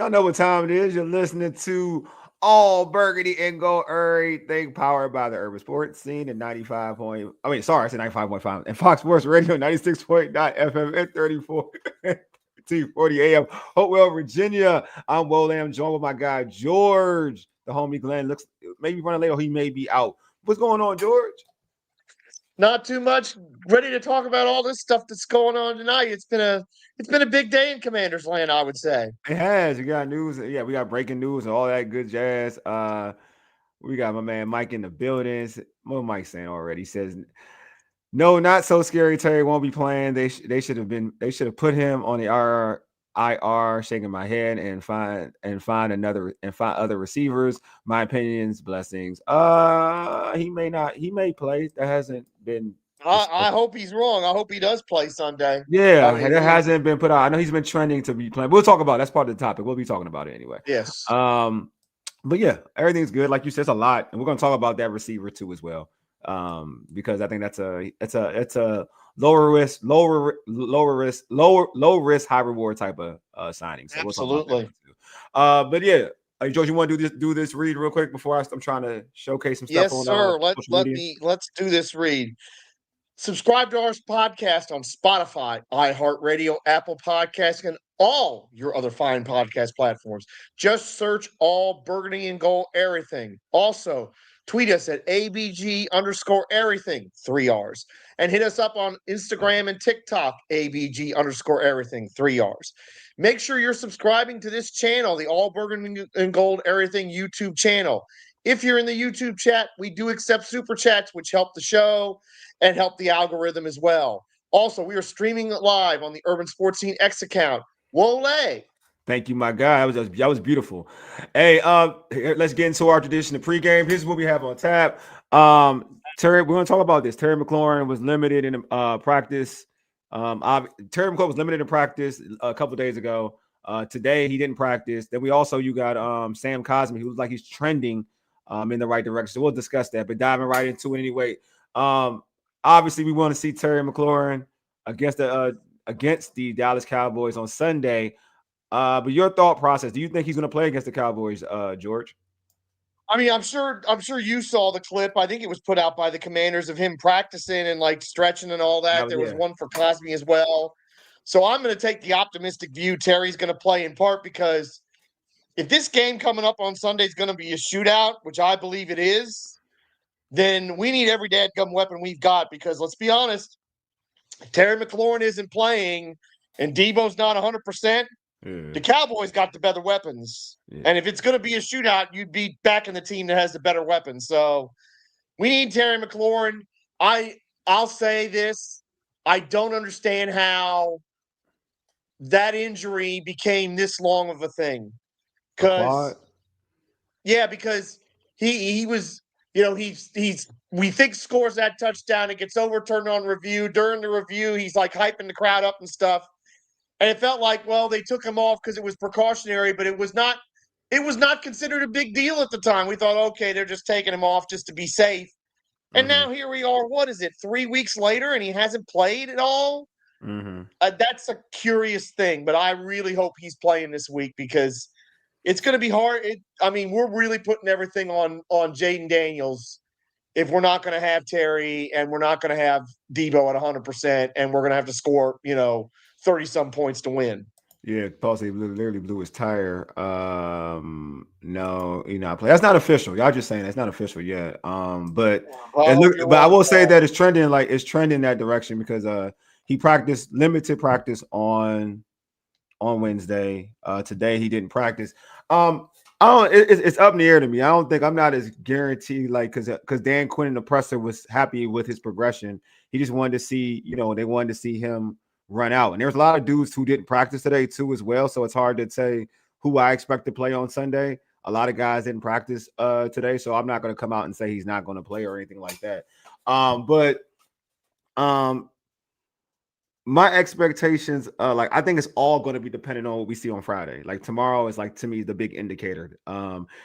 Y'all know what time it is. You're listening to All Burgundy and Go Errrything, powered by the Urban Sports Scene at 95 point. I mean, sorry, I said 95.5 and Fox Sports Radio 96.9 FM at 34 T40 AM. Hopewell, Virginia. I'm Wole. I'm joined with my guy George, the homie Glen. Looks maybe running late or he may be out. What's going on, George? Not too much. Ready to talk about all this stuff that's going on tonight. It's been a big day in Commanders land, I would say. It has. We got news. Yeah, we got breaking news and all that good jazz. We got my man Mike in the buildings. What Mike saying already? He says, "No, not so scary. Terry won't be playing. They should have put him on the IR. Shaking my head and find other receivers. My opinions, blessings. He may not. He may play. That hasn't been. I hope he's wrong. I hope he does play Sunday. Yeah, I mean, that hasn't been put out. I know he's been trending to be playing. We'll talk about it. That's part of the topic. We'll be talking about it anyway. Yes. But yeah, everything's good. Like you said, it's a lot, and we're gonna talk about that receiver too as well. Because I think that's a low risk, high reward type of signing. So absolutely. We'll talk about that too. But yeah, George, you want to do this read real quick before I'm trying to showcase some stuff? Yes, sir. Let's do this read. Subscribe to our podcast on Spotify, iHeartRadio, Apple Podcasts, and all your other fine podcast platforms. Just search All Burgundy and Gold Errrything. Also, tweet us at ABG_Errrything, 3 R's. And hit us up on Instagram and TikTok, ABG_Errrything, 3 R's. Make sure you're subscribing to this channel, the All Burgundy and Gold Errrything YouTube channel. If you're in the YouTube chat, we do accept super chats, which help the show and help the algorithm as well. Also, we are streaming live on the Urban Sports Scene X account. Wole. Thank you, my guy. That was beautiful. Hey, let's get into our tradition of pregame. Here's what we have on tap. Terry, we're going to talk about this. Terry McLaurin was limited in practice. Terry McLaurin was limited in practice a couple days ago. Today he didn't practice. Then you got Sam Cosmi, who looks like he's trending in the right direction. So we'll discuss that. But diving right into it anyway. Obviously, we want to see Terry McLaurin against the Dallas Cowboys on Sunday. But your thought process, do you think he's going to play against the Cowboys, George? I mean, I'm sure you saw the clip. I think it was put out by the Commanders of him practicing and like stretching and all that. There was one for Cosmi as well. So I'm going to take the optimistic view Terry's going to play, in part because if this game coming up on Sunday is going to be a shootout, which I believe it is, then we need every dadgum weapon we've got, because let's be honest, if Terry McLaurin isn't playing and Debo's not 100%, the Cowboys got the better weapons. Yeah. And if it's going to be a shootout, you'd be backing the team that has the better weapons. So we need Terry McLaurin. I'll say this. I don't understand how that injury became this long of a thing. Because he was, we think scores that touchdown. It gets overturned on review. During the review, he's like hyping the crowd up and stuff. And it felt like, well, they took him off because it was precautionary, but it was not considered a big deal at the time. We thought, okay, they're just taking him off just to be safe. And now here we are, what is it, 3 weeks later, and he hasn't played at all? That's a curious thing, but I really hope he's playing this week, because it's going to be hard. We're really putting everything on Jayden Daniels if we're not going to have Terry and we're not going to have Debo at 100%, and we're going to have to score, 30-some points to win. Yeah, Tulsi literally blew his tire. No, he's not playing. That's not official. Y'all just saying that's not official yet. But I will say that it's trending that direction, because he practiced limited practice on Wednesday. Today he didn't practice. It's up in the air to me. I'm not as guaranteed, because Dan Quinn in the presser was happy with his progression. He just wanted to see, they wanted to see him run out. And there's a lot of dudes who didn't practice today too as well. So it's hard to say who I expect to play on Sunday. A lot of guys didn't practice today. So I'm not going to come out and say he's not going to play or anything like that. But my expectations, I think it's all going to be dependent on what we see on Friday. Like tomorrow is to me the big indicator.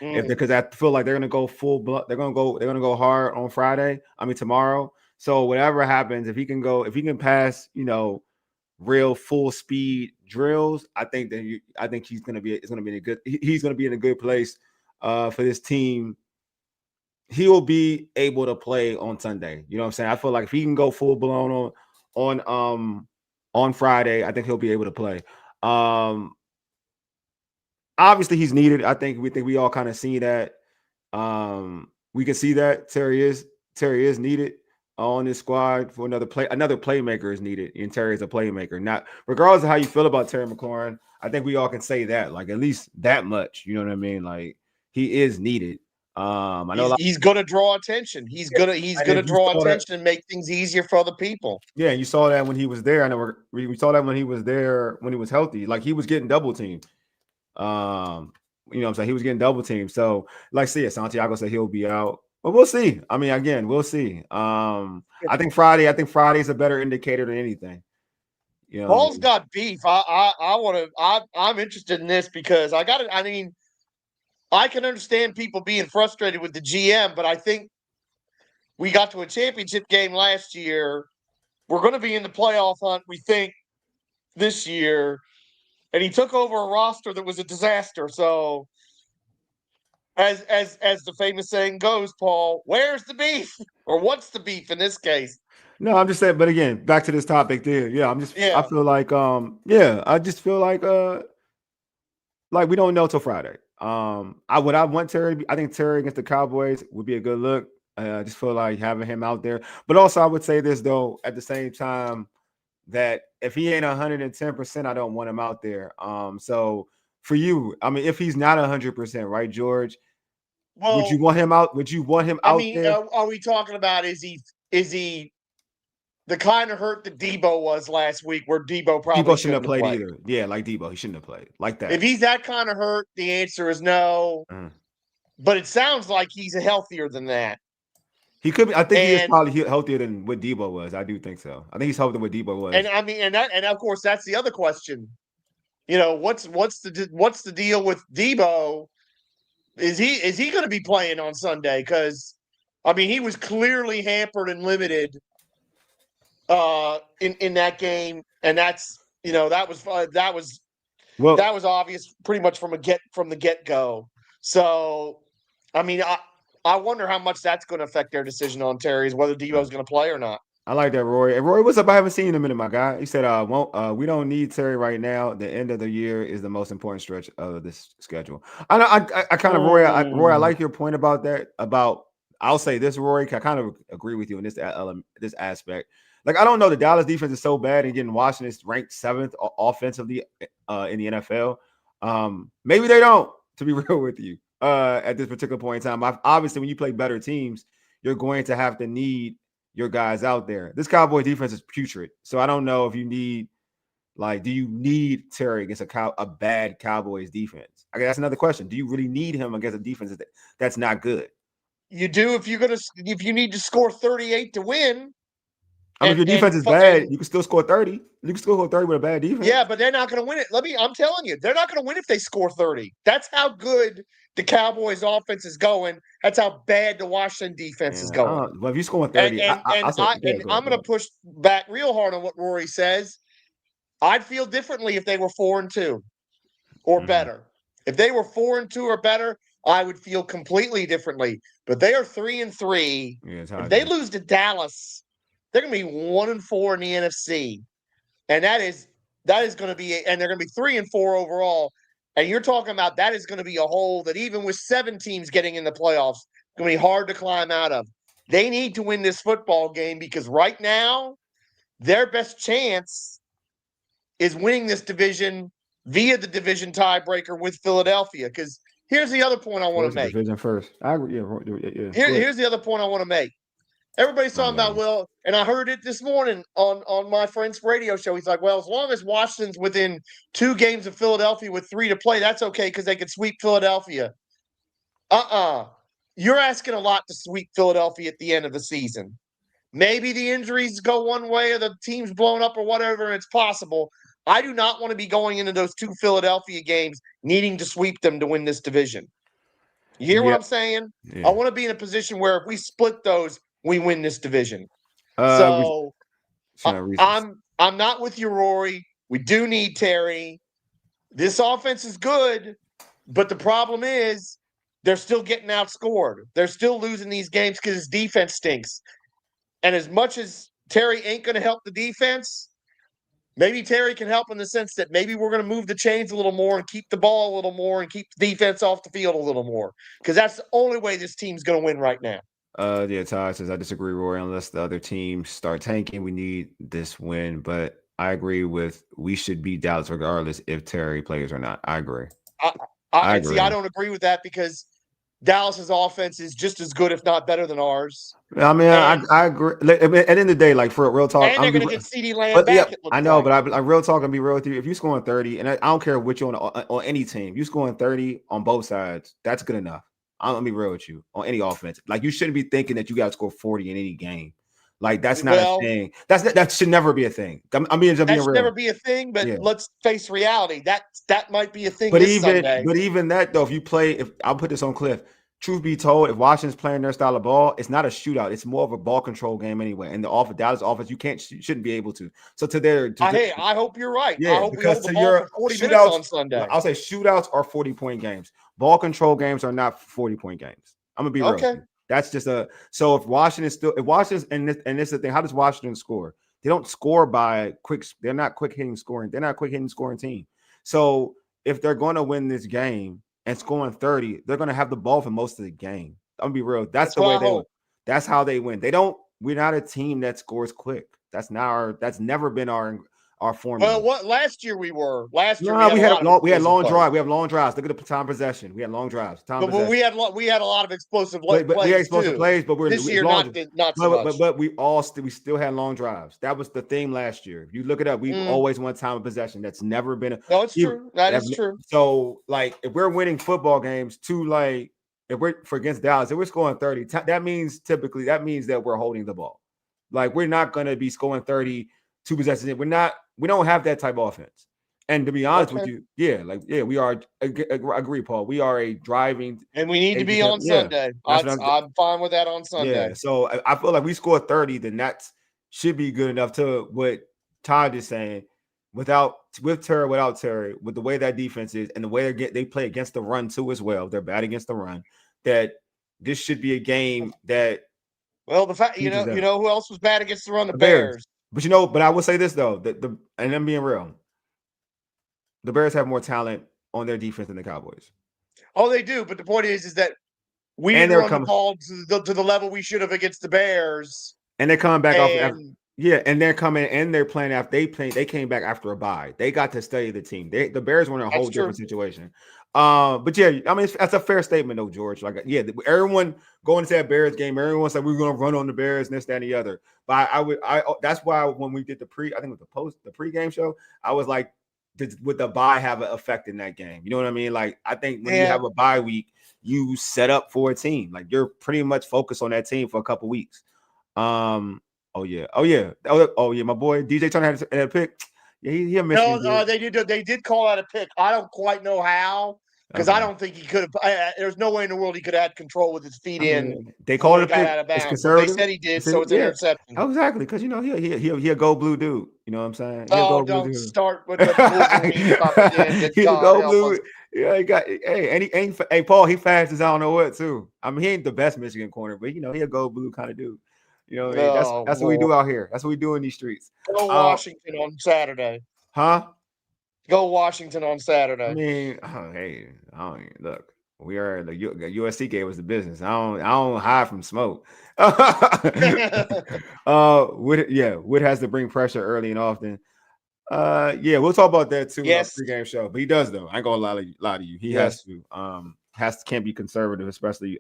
Because I feel like they're going to go full blood. They're going to go hard on Friday. Tomorrow. So whatever happens, if he can pass, real full speed drills, I think he's going to be in a good place for this team. He will be able to play on Sunday. You know what I'm saying? I feel like if he can go full blown on Friday, I think he'll be able to play. Obviously he's needed. I think we all kind of see that. We can see that Terry is needed on this squad for another playmaker is needed, and Terry is a playmaker. Not regardless of how you feel about Terry McLaurin, I think we all can say that, like at least that much. You know what I mean? Like he is needed. I know he's going to draw attention. He's going to draw attention and make things easier for other people. Yeah, you saw that when he was there. I know we saw that when he was there when he was healthy. Like he was getting double teamed. You know what I'm saying? He was getting double teamed. So, like, Santiago said he'll be out. But we'll see. I mean, again, we'll see. I think Friday is a better indicator than anything. You know, Paul's got beef. I'm interested in this because I can understand people being frustrated with the GM, but I think we got to a championship game last year. We're going to be in the playoff hunt, we think, this year. And he took over a roster that was a disaster. So, as the famous saying goes, Paul, where's the beef? Or what's the beef in this case? No, I'm just saying, but again, back to this topic there. Yeah, I feel like I just feel like we don't know till Friday. I want Terry. I think Terry against the Cowboys would be a good look. I just feel like having him out there. But also I would say this though, at the same time, that if he ain't 110%, I don't want him out there. So for you, I mean, if he's not 100%, right, George? Well, would you want him out? Would you want him out there? Are we talking about is he the kind of hurt that Debo was last week, where Debo probably shouldn't have played either? Yeah, like Debo, he shouldn't have played like that. If he's that kind of hurt, the answer is no. But it sounds like he's healthier than that. He could be. I think he is probably healthier than what Debo was. I do think so. I think he's healthier than what Debo was. And I mean, and of course that's the other question. You know, what's the deal with Debo? Is he going to be playing on Sunday? Because I mean, he was clearly hampered and limited in that game, and that's that was obvious pretty much from the get go. So, I mean, I wonder how much that's going to affect their decision on Terry's, whether Debo's going to play or not. I like that, Roy. And Roy, what's up? I haven't seen him in a minute, my guy. He said, we don't need Terry right now. The end of the year is the most important stretch of this schedule. I kind of, Roy, I like your point about that. I'll say this, Roy, I kind of agree with you in this aspect. Like, I don't know. The Dallas defense is so bad, and getting Washington is ranked 7th offensively in the NFL. Maybe they don't, to be real with you, at this particular point in time. Obviously, when you play better teams, you're going to have to need your guys out there. This Cowboy defense is putrid. So I don't know if you need, do you need Terry against a bad Cowboys defense? I guess that's another question. Do you really need him against a defense that's not good? You do if you need to score 38 to win. I mean, if your defense is bad, you can still score 30. You can still score 30 with a bad defense. Yeah, but they're not going to win it. I'm telling you, they're not going to win if they score 30. That's how good the Cowboys offense is going. That's how bad the Washington defense is going. Well, if you score 30, I'm going to push back real hard on what Rory says. I'd feel differently if they were 4-2 or better. If they were 4-2 or better, I would feel completely differently. But they are 3-3. Yeah, if they lose to Dallas, they're going to be 1-4 in the NFC, and that is going to be, and they're going to be 3-4 overall. And you're talking about that is going to be a hole that even with 7 teams getting in the playoffs, it's going to be hard to climb out of. They need to win this football game because right now, their best chance is winning this division via the division tiebreaker with Philadelphia. Because here's the other point I want to make. Division first. I agree. Yeah. Here's the other point I want to make. Everybody's talking about, and I heard it this morning on my friend's radio show. He's like, well, as long as Washington's within 2 games of Philadelphia with 3 to play, that's okay because they could sweep Philadelphia. You're asking a lot to sweep Philadelphia at the end of the season. Maybe the injuries go one way or the team's blown up or whatever, and it's possible. I do not want to be going into those 2 Philadelphia games needing to sweep them to win this division. You hear what I'm saying? Yeah. I want to be in a position where if we split those, we win this division. So I'm I'm not with you, Rory. We do need Terry. This offense is good, but the problem is they're still getting outscored. They're still losing these games because his defense stinks. And as much as Terry ain't going to help the defense, maybe Terry can help in the sense that maybe we're going to move the chains a little more and keep the ball a little more and keep the defense off the field a little more. Because that's the only way this team's going to win right now. Yeah, Todd says I disagree, Roy. Unless the other teams start tanking, we need this win. But I agree with we should beat Dallas regardless if Terry plays or not. I agree. I agree. See, I don't agree with that because Dallas's offense is just as good, if not better, than ours. I mean, I agree. At the end of the day, like for real talk, and they're going to get CeeDee Lamb back. Yeah, I know, but I real talk and be real with you. If you're scoring 30, and I don't care which you on any team, you scoring 30 on both sides, that's good enough. I'm gonna be real with you on any offense. Like you shouldn't be thinking that you got to score 40 in any game. Like that's not a thing. That should never be a thing. I'm being real. That should never be a thing. But let's face reality. That might be a thing. But even that though, if I'll put this on Cliff. Truth be told, if Washington's playing their style of ball, it's not a shootout. It's more of a ball control game anyway. And the Dallas offense, you shouldn't be able to. So I hope you're right. Yeah, I hope because we hold the ball for 40 minutes on Sunday. I'll say shootouts are 40-point games. Ball control games are not 40-point games. I'm gonna be real. Okay. That's just so if Washington's and this is the thing, how does Washington score? They don't score by they're not quick hitting scoring. They're not a quick hitting scoring team. So if they're going to win this game and scoring 30, they're going to have the ball for most of the game. I'm gonna be real. That's the way they win. That's how they win. We're not a team that scores quick. That's never been our formula. Well, last year we were. Last year we had long drives. We have long drives. Look at the time possession. We had long drives. But we had a lot of explosive plays. But we had explosive plays, but this year not so much. But we still had long drives. That was the theme last year. If you look it up, we always won time of possession. That's never been no, it's true. That is true. So like if we're winning football games if we're against Dallas, if we're scoring 30, that means that we're holding the ball. Like we're not gonna be scoring 30 2 possessions. We don't have that type of offense. And to be honest with you, we are. Agree, Paul. We are a driving, and we need to be on Sunday. I'm fine with that on Sunday. Yeah. So I feel like we score 30, then that should be good enough to what Todd is saying. With Terry, without Terry, with the way that defense is, and the way they play against the run too as well. They're bad against the run. That this should be a game that. Well, the fact you know who else was bad against the run? The Bears. But I will say this though, and I'm being real. The Bears have more talent on their defense than the Cowboys. Oh, they do. But the point is that we didn't run the ball to the level we should have against the Bears. And they're coming back off. And they're coming and they're playing after they came back after a bye. They got to study the team. The Bears were in a whole different situation. But yeah, I mean that's a fair statement though, George. Like everyone going into that Bears game, everyone said we're going to run on the Bears and this, that, and the other. But that's why when we did the pregame show, I was like, would the bye have an effect in that game? You know what I mean? Like I think when you have a bye week, you set up for a team. Like you're pretty much focused on that team for a couple weeks. Oh yeah. My boy DJ Turner had a pick. Yeah, he a Michigan. No, they did call out a pick. I don't quite know how because I don't think he could have. There's no way in the world he could have had control with his feet in. They called it a pick. It's conservative. They said he did, so it's an interception. Oh, exactly, because he a go blue dude. You know what I'm saying? Don't start with the He's a go blue. Yeah, he got. Hey, Paul. He fast as I don't know what too. I mean, he ain't the best Michigan corner, but he a go blue kind of dude. You know, that's what we do out here. That's what we do in these streets. Go Washington on Saturday. Huh? Go Washington on Saturday. I mean, look. We are the USC gave us the business. I don't hide from smoke. Wood has to bring pressure early and often. We'll talk about that too. Yes, pregame show, but he does though. I ain't gonna lie to you. He has to. Can't be conservative, especially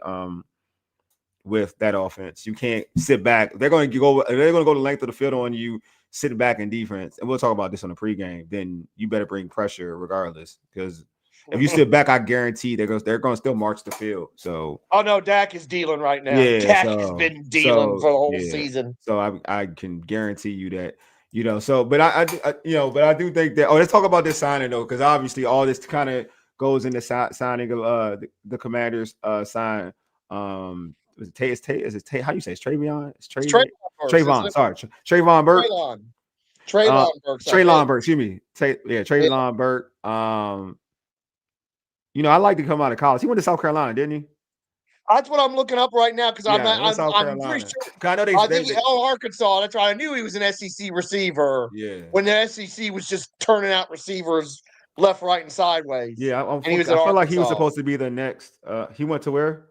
with that offense. You can't sit back. They're going to go the length of the field on you, sitting back in defense. And we'll talk about this on the pregame. Then you better bring pressure regardless, because if you sit back, I guarantee they're going to still march the field. So, oh no, Dak is dealing right now. Yeah, Dak has been dealing for the whole season. So I can guarantee you that. But I do think that. Oh, let's talk about this signing though, because obviously all this kind of goes into signing of the Commanders sign. Is it how you say it's Travion? It's Trayvon. Sorry, Trayvon Burke. Treylon Burks, excuse me. Treylon Burks. I like to come out of college. He went to South Carolina, didn't he? That's what I'm looking up right now because I'm pretty sure. I think Arkansas. That's right. I knew he was an SEC receiver. Yeah. When the SEC was just turning out receivers left, right, and sideways. Yeah, I feel like he was supposed to be the next. He went to where?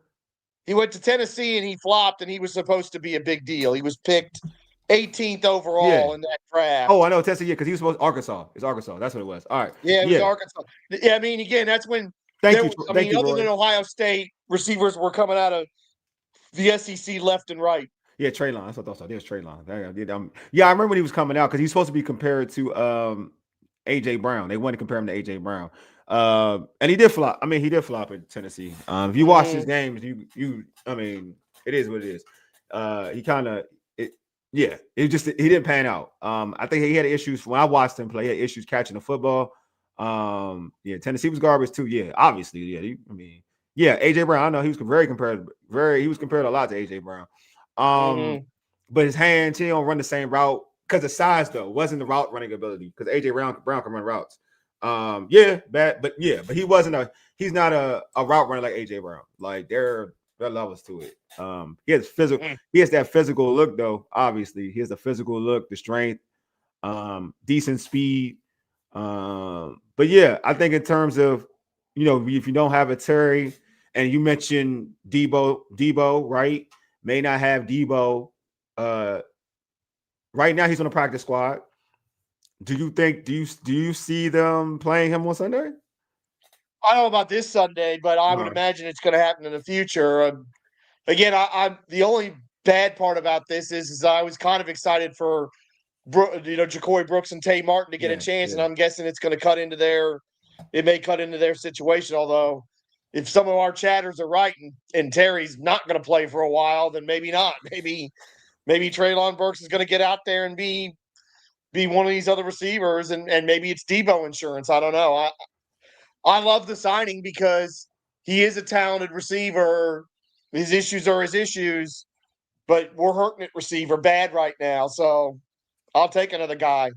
He went to Tennessee and he flopped, and he was supposed to be a big deal. He was picked 18th overall in that draft. Oh, I know Tennessee. Yeah, because he was supposed Arkansas. It's Arkansas. That's what it was. All right. Yeah, it was Arkansas. Yeah, I mean, again, that's when. Other than Ohio State, receivers were coming out of the SEC left and right. Yeah, Treylon. That's what I thought. There's Treylon. I remember when he was coming out because he's supposed to be compared to AJ Brown. They wanted to compare him to AJ Brown. And he did flop. I mean, he did flop in Tennessee. If you watch his games, I mean, it is what it is. He didn't pan out. I think he had issues when I watched him play. He had issues catching the football. Tennessee was garbage too. Yeah, obviously. Yeah, AJ Brown. I know he was very compared. He was compared a lot to AJ Brown. But his hands, he don't run the same route because the size though wasn't the route running ability. Because AJ Brown can run routes. But he's not a route runner like AJ Brown. Like there are levels to it. He has that physical look though. Obviously, he has the physical look, the strength, decent speed. But yeah, I think in terms of, if you don't have a Terry, and you mentioned Debo, right? May not have Debo. Right now he's on the practice squad. Do you see them playing him on Sunday? I don't know about this Sunday, but I would imagine it's going to happen in the future. Again, I'm the only bad part about this is I was kind of excited for Ja'Cory Brooks and Tay Martin to get a chance, and I'm guessing it's going to cut into their situation. Although, if some of our chatters are right and Terry's not going to play for a while, then maybe not. Maybe Treylon Burks is going to get out there and be one of these other receivers, and maybe it's Debo insurance. I don't know. I love the signing because he is a talented receiver. His issues are his issues, but we're hurting at receiver bad right now. So I'll take another guy.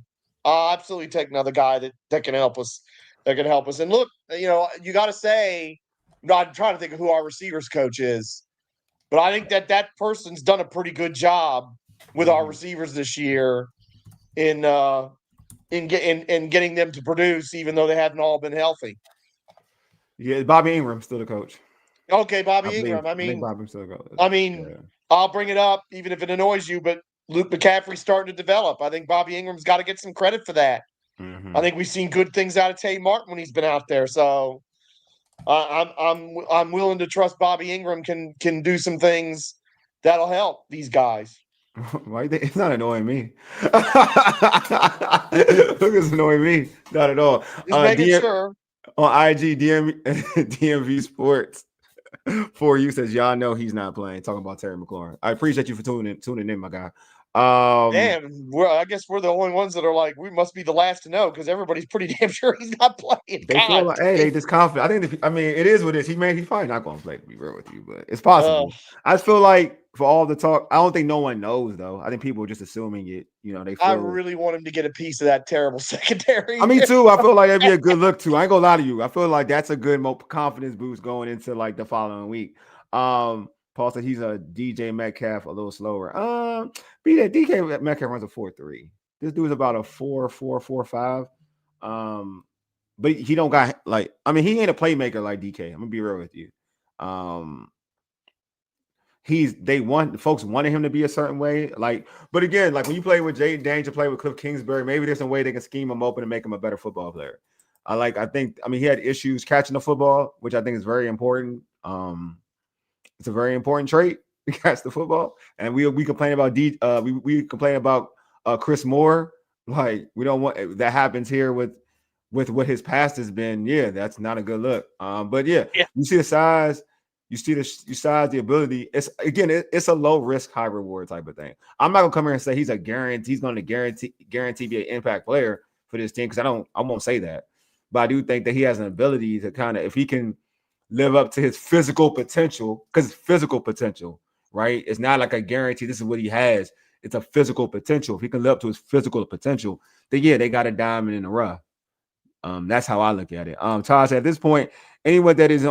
I'll absolutely take another guy that can help us. That can help us. And look, you got to say, I'm trying to think of who our receivers coach is, but I think that person's done a pretty good job with our receivers this year in getting them to produce, even though they haven't all been healthy. Yeah, Bobby Ingram's still the coach. Okay, Bobby Ingram. I think Bobby's still the coach. I'll bring it up, even if it annoys you, but Luke McCaffrey's starting to develop. I think Bobby Ingram's got to get some credit for that. Mm-hmm. I think we've seen good things out of Tay Martin when he's been out there. So I'm willing to trust Bobby Ingram can do some things that'll help these guys. Why? It's not annoying me. It's annoying me. Not at all. Just making sure. On IG, DMV Sports for you says, y'all know he's not playing. Talking about Terry McLaurin. I appreciate you for tuning in, my guy. Damn, I guess we're the only ones that are like, we must be the last to know because everybody's pretty damn sure he's not playing. They feel like, they just confident. It is what it is. He's probably not going to play, to be real with you, but it's possible. I just feel like for all the talk, I don't think no one knows though. I think people are just assuming it. I really want him to get a piece of that terrible secondary. Me too. I feel like that'd be a good look too. I ain't gonna lie to you. I feel like that's a good confidence boost going into like the following week. Paul said he's a DJ Metcalf a little slower. DK Metcalf runs a 4.3. This dude's about a 4.4, 4.5. But he don't got he ain't a playmaker like DK. I'm gonna be real with you. Folks wanted him to be a certain way. But again, when you play with Jayden Daniels, you play with Cliff Kingsbury, maybe there's some way they can scheme him open and make him a better football player. He had issues catching the football, which I think is very important. It's a very important trait to catch the football. And we complain about we complain about Chris Moore. We don't want that happens here with what his past has been. Yeah, that's not a good look. But yeah, you see the size. You see the ability. It's a low risk, high reward type of thing. I'm not gonna come here and say he's going to guarantee be an impact player for this team because I won't say that. But I do think that he has an ability to kind of, if he can live up to his physical potential, because physical potential, right? It's not like a guarantee this is what he has. it's a physical potential. If he can live up to his physical potential, then yeah, they got a diamond in the rough. That's how I look at it. Taj, at this point, anyone that is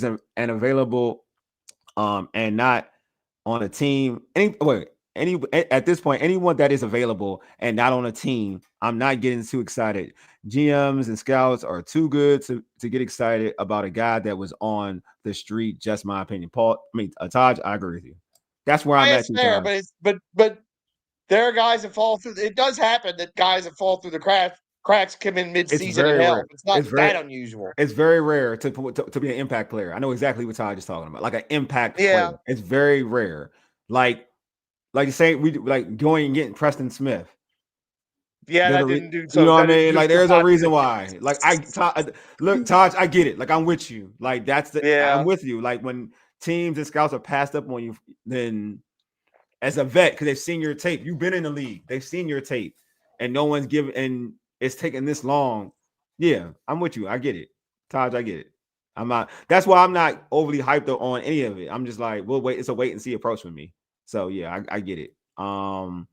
an available and not on a team, at this point, anyone that is available and not on a team, I'm not getting too excited. GMs and scouts are too good to get excited about a guy that was on the street. Just my opinion. Taj, I agree with you. That's where I'm at. It's fair, but there are guys that fall through. It does happen that guys that fall through the cracks come in mid-season and help. It's not that unusual. It's very rare to be an impact player. I know exactly what Taj is talking about. Like an impact player. It's very rare. Like you say, we like going and getting Preston Smith. Yeah, that didn't do so. You know what I mean? Like there's a reason why. Like look, Taj, I get it. Like I'm with you. Like I'm with you. Like when teams and scouts are passed up on you, then as a vet, because they've seen your tape, you've been in the league, they've seen your tape, and no one's giving, and it's taking this long. Yeah, I'm with you. I get it, Taj. I get it. I'm not. That's why I'm not overly hyped on any of it. I'm just like, we'll wait. It's a wait and see approach with me. So yeah, I get it. Paul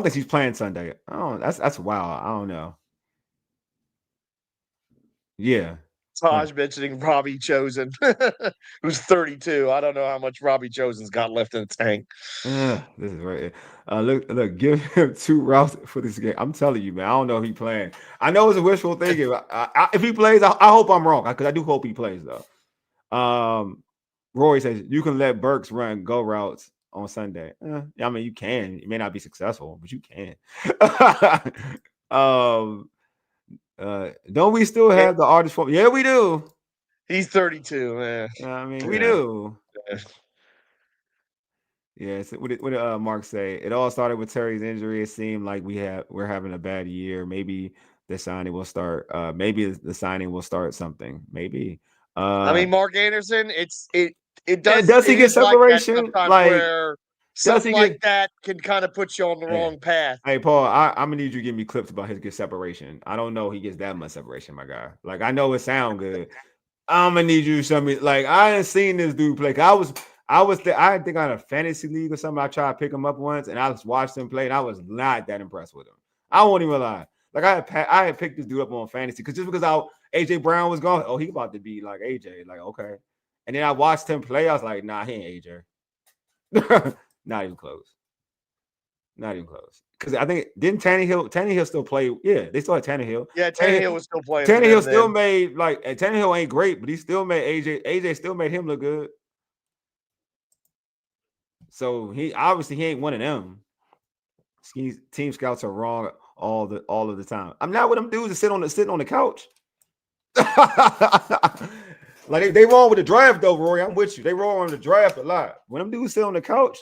thinks he's playing Sunday. Oh, that's wild. I don't know. Yeah. Taj mentioning Robbie Chosen, who's 32. I don't know how much Robbie Chosen's got left in the tank. This is right. Look, give him 2 routes for this game. I'm telling you, man. I don't know if he's playing. I know it's a wishful thinking. If he plays, I hope I'm wrong, because I do hope he plays though. Roy says you can let Burks run go routes on Sunday. I mean, you can. It may not be successful, but you can. Don't we still have the artist form? Yeah, we do. He's 32, man. I mean, we do. Yeah. So what did Mark say? It all started with Terry's injury. It seemed like we're having a bad year. Maybe the signing will start. Maybe the signing will start something. Maybe. I mean, Mark Anderson. It does. Does he get separation? Like where something like that can kind of put you on the wrong path. Hey, Paul, I'm gonna need you to give me clips about his good separation. I don't know he gets that much separation, my guy. Like I know it sound good. I'm gonna need you to show me. Like I ain't seen this dude play. I think on a fantasy league or something. I tried to pick him up once, and I just watched him play, and I was not that impressed with him. I won't even lie. Like I had picked this dude up on fantasy because AJ Brown was gone. Oh, he about to be like AJ. Like okay, and then I watched him play. I was like, nah, he ain't AJ. Not even close. Not even close. Because I think didn't Tannehill still play? Yeah, they still had Tannehill. Yeah, Tannehill was still playing. Tannehill still made Tannehill ain't great, but he still made AJ still made him look good. So he ain't one of them. Team scouts are wrong all of the time. I'm not with them dudes that sitting on the couch. Like they wrong with the draft though, Rory. I'm with you. They wrong on the draft a lot. When them dudes sit on the couch,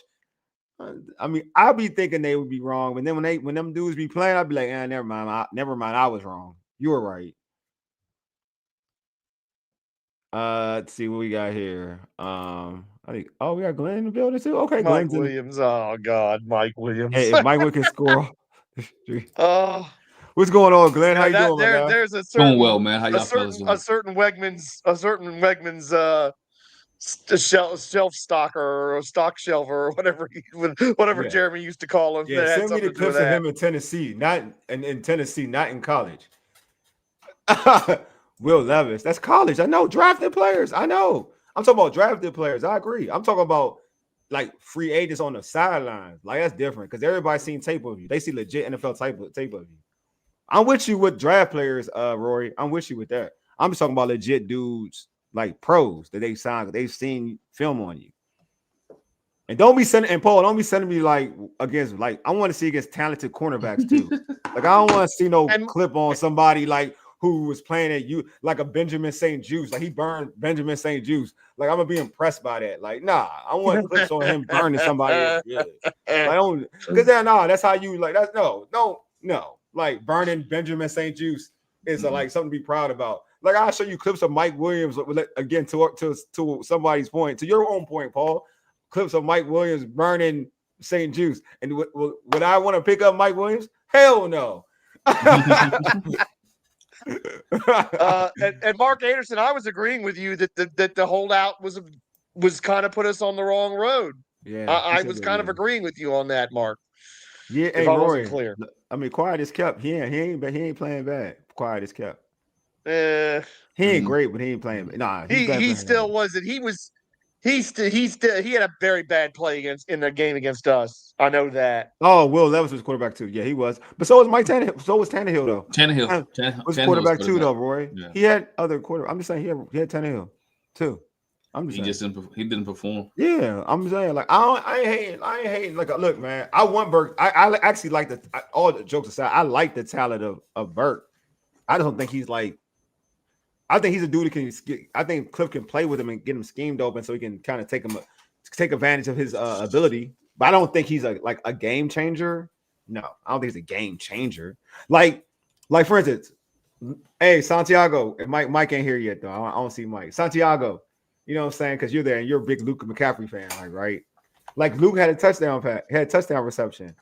I mean, I'll be thinking they would be wrong, but then when them dudes be playing, I'll be like, never mind. I was wrong. You were right. Let's see what we got here. I think we got Glen in the building too. Okay, Mike Williams. Oh God, Mike Williams. Hey, if Mike Williams can score. What's going on, Glen? How you doing, my guy? There's a certain, doing well, man. How y'all fellas doing? A certain Wegmans shelf stalker or a stock shelver or whatever Jeremy used to call him. Yeah, send me the clips of him in Tennessee, not in Tennessee, not in college. Will Levis, that's college. I know drafted players. I know. I'm talking about drafted players. I agree. I'm talking about like free agents on the sidelines. Like that's different because everybody's seen tape of you. They see legit NFL tape of you. I'm with you with draft players, Rory. I'm with you with that. I'm just talking about legit dudes like pros that they signed. They've seen film on you. And don't be sending me like against like I want to see against talented cornerbacks too. Like I don't want to see no clip on somebody like who was playing at you like a Benjamin St. Juice. Like he burned Benjamin St. Juice. Like I'm gonna be impressed by that. Like, nah, I want clips on him burning somebody. Yeah. Because that's how you like that's no. Like burning Benjamin St. Juice is like something to be proud about. Like I'll show you clips of Mike Williams again to somebody's point, to your own point, Paul. Clips of Mike Williams burning St. Juice. And would I want to pick up Mike Williams? Hell no. And Mark Anderson, I was agreeing with you that the holdout was kind of put us on the wrong road. Yeah, I was kind of agreeing with you on that, Mark. Yeah, If hey I wasn't Rory. clear. I mean, quiet is kept. He ain't playing bad. Quiet is kept. Eh, He ain't great, but he ain't playing. Nah, he's better he playing still than wasn't. He had a very bad play in the game against us. I know that. Oh, Will Levis was quarterback too. Yeah, he was. But so was Mike Tannehill. So was Tannehill though. Was Tannehill was quarterback too though, Roy. Yeah. He had other quarter. I'm just saying he had Tannehill too. I'm just saying. He didn't perform. Yeah, I'm saying like I ain't hating. Like look, man, I want Burke. I actually like all the jokes aside. I like the talent of Burke. I just don't think he's like. I think he's a dude who can. I think Cliff can play with him and get him schemed open so he can kind of take advantage of his ability. But I don't think he's a game changer. No, I don't think he's a game changer. Like for instance, hey Santiago, and Mike ain't here yet though. I don't see Mike. Santiago, you know what I'm saying? Because you're there and you're a big Luke McCaffrey fan, right? Like Luke had a touchdown reception.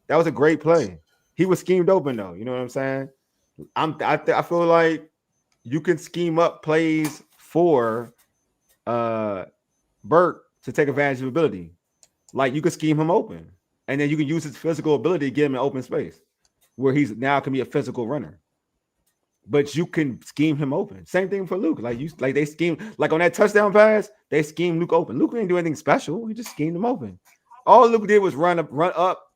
That was a great play. He was schemed open though. You know what I'm saying? I feel like you can scheme up plays for Burke to take advantage of ability. Like you could scheme him open, and then you can use his physical ability to get him in open space, where he's now can be a physical runner. But you can scheme him open. Same thing for Luke. Like they scheme like on that touchdown pass, they schemed Luke open. Luke didn't do anything special. He just schemed him open. All Luke did was run up.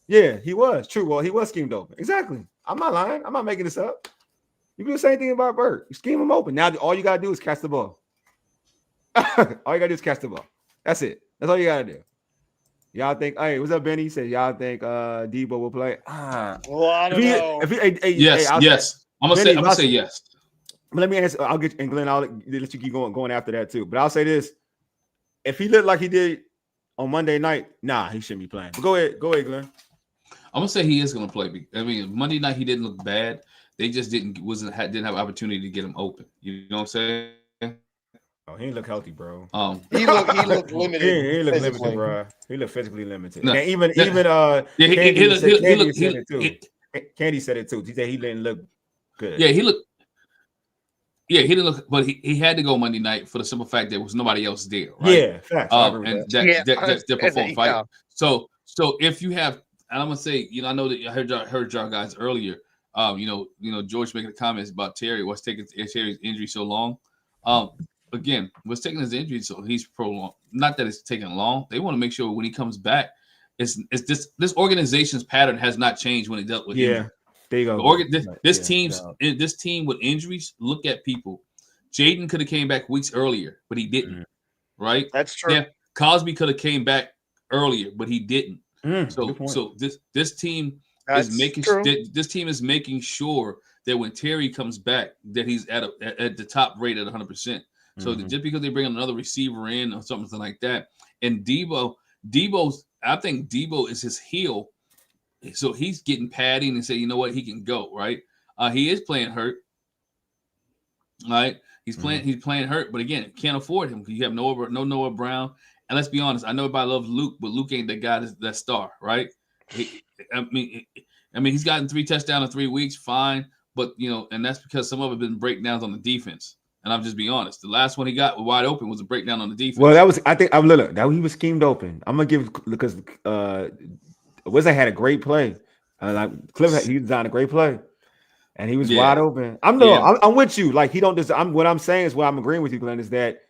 Yeah, he was true. Well, he was schemed open. Exactly. I'm not lying. I'm not making this up. You can do the same thing about Burke. You scheme him open. Now all you gotta do is catch the ball. All you gotta do is catch the ball. That's it. That's all you gotta do. Y'all think? Hey, what's up, Benny? He said y'all think Debo will play? Well, I don't know. Yes. I'm gonna say yes. But let me answer. I'll get and Glenn. I'll let you keep going after that too. But I'll say this: if he looked like he did on Monday night, nah, he shouldn't be playing. But go ahead, Glenn. I'm gonna say he is gonna play. I mean, Monday night he didn't look bad. They just didn't have opportunity to get him open. You know what I'm saying? Oh, he didn't look healthy, bro. He looked limited. He looked limited, bro. He looked physically limited. No, and even Candy said it too. He said he didn't look good. Yeah, he didn't look, but he had to go Monday night for the simple fact there was nobody else there, right? Yeah, facts. And that's their performance fight. Yeah. So if you have, and I'm gonna say, I know that I heard y'all guys earlier. George making the comments about Terry. What's taking Terry's injury so long? Again, what's taking his injury so he's prolonged. Not that it's taking long. They want to make sure when he comes back, it's this organization's pattern has not changed when it dealt with injury. There you go. This team with injuries, look at people. Jayden could have came back weeks earlier, but he didn't. Right? That's true. Yeah, Cosmi could have came back earlier, but he didn't. So this team this team is making sure that when Terry comes back, that he's at the top rate at 100%. So just because they bring another receiver in or something like that, and I think Debo is his heel. So he's getting padding and say, you know what, he can go, right? He is playing hurt, right? He's playing hurt, but again, can't afford him because you have no Noah Brown. And let's be honest, I know everybody loves Luke, but Luke ain't that guy that star, right? I mean, he's gotten 3 touchdowns in 3 weeks, fine, but and that's because some of it been breakdowns on the defense. And I'm just being honest. The last one he got wide open was a breakdown on the defense. Well, that he was schemed open. I'm gonna give because Wizard had a great play. Like Cliff, he designed a great play, and he was wide open. I'm with you. Like he don't. What I'm saying is what I'm agreeing with you, Glenn. Is that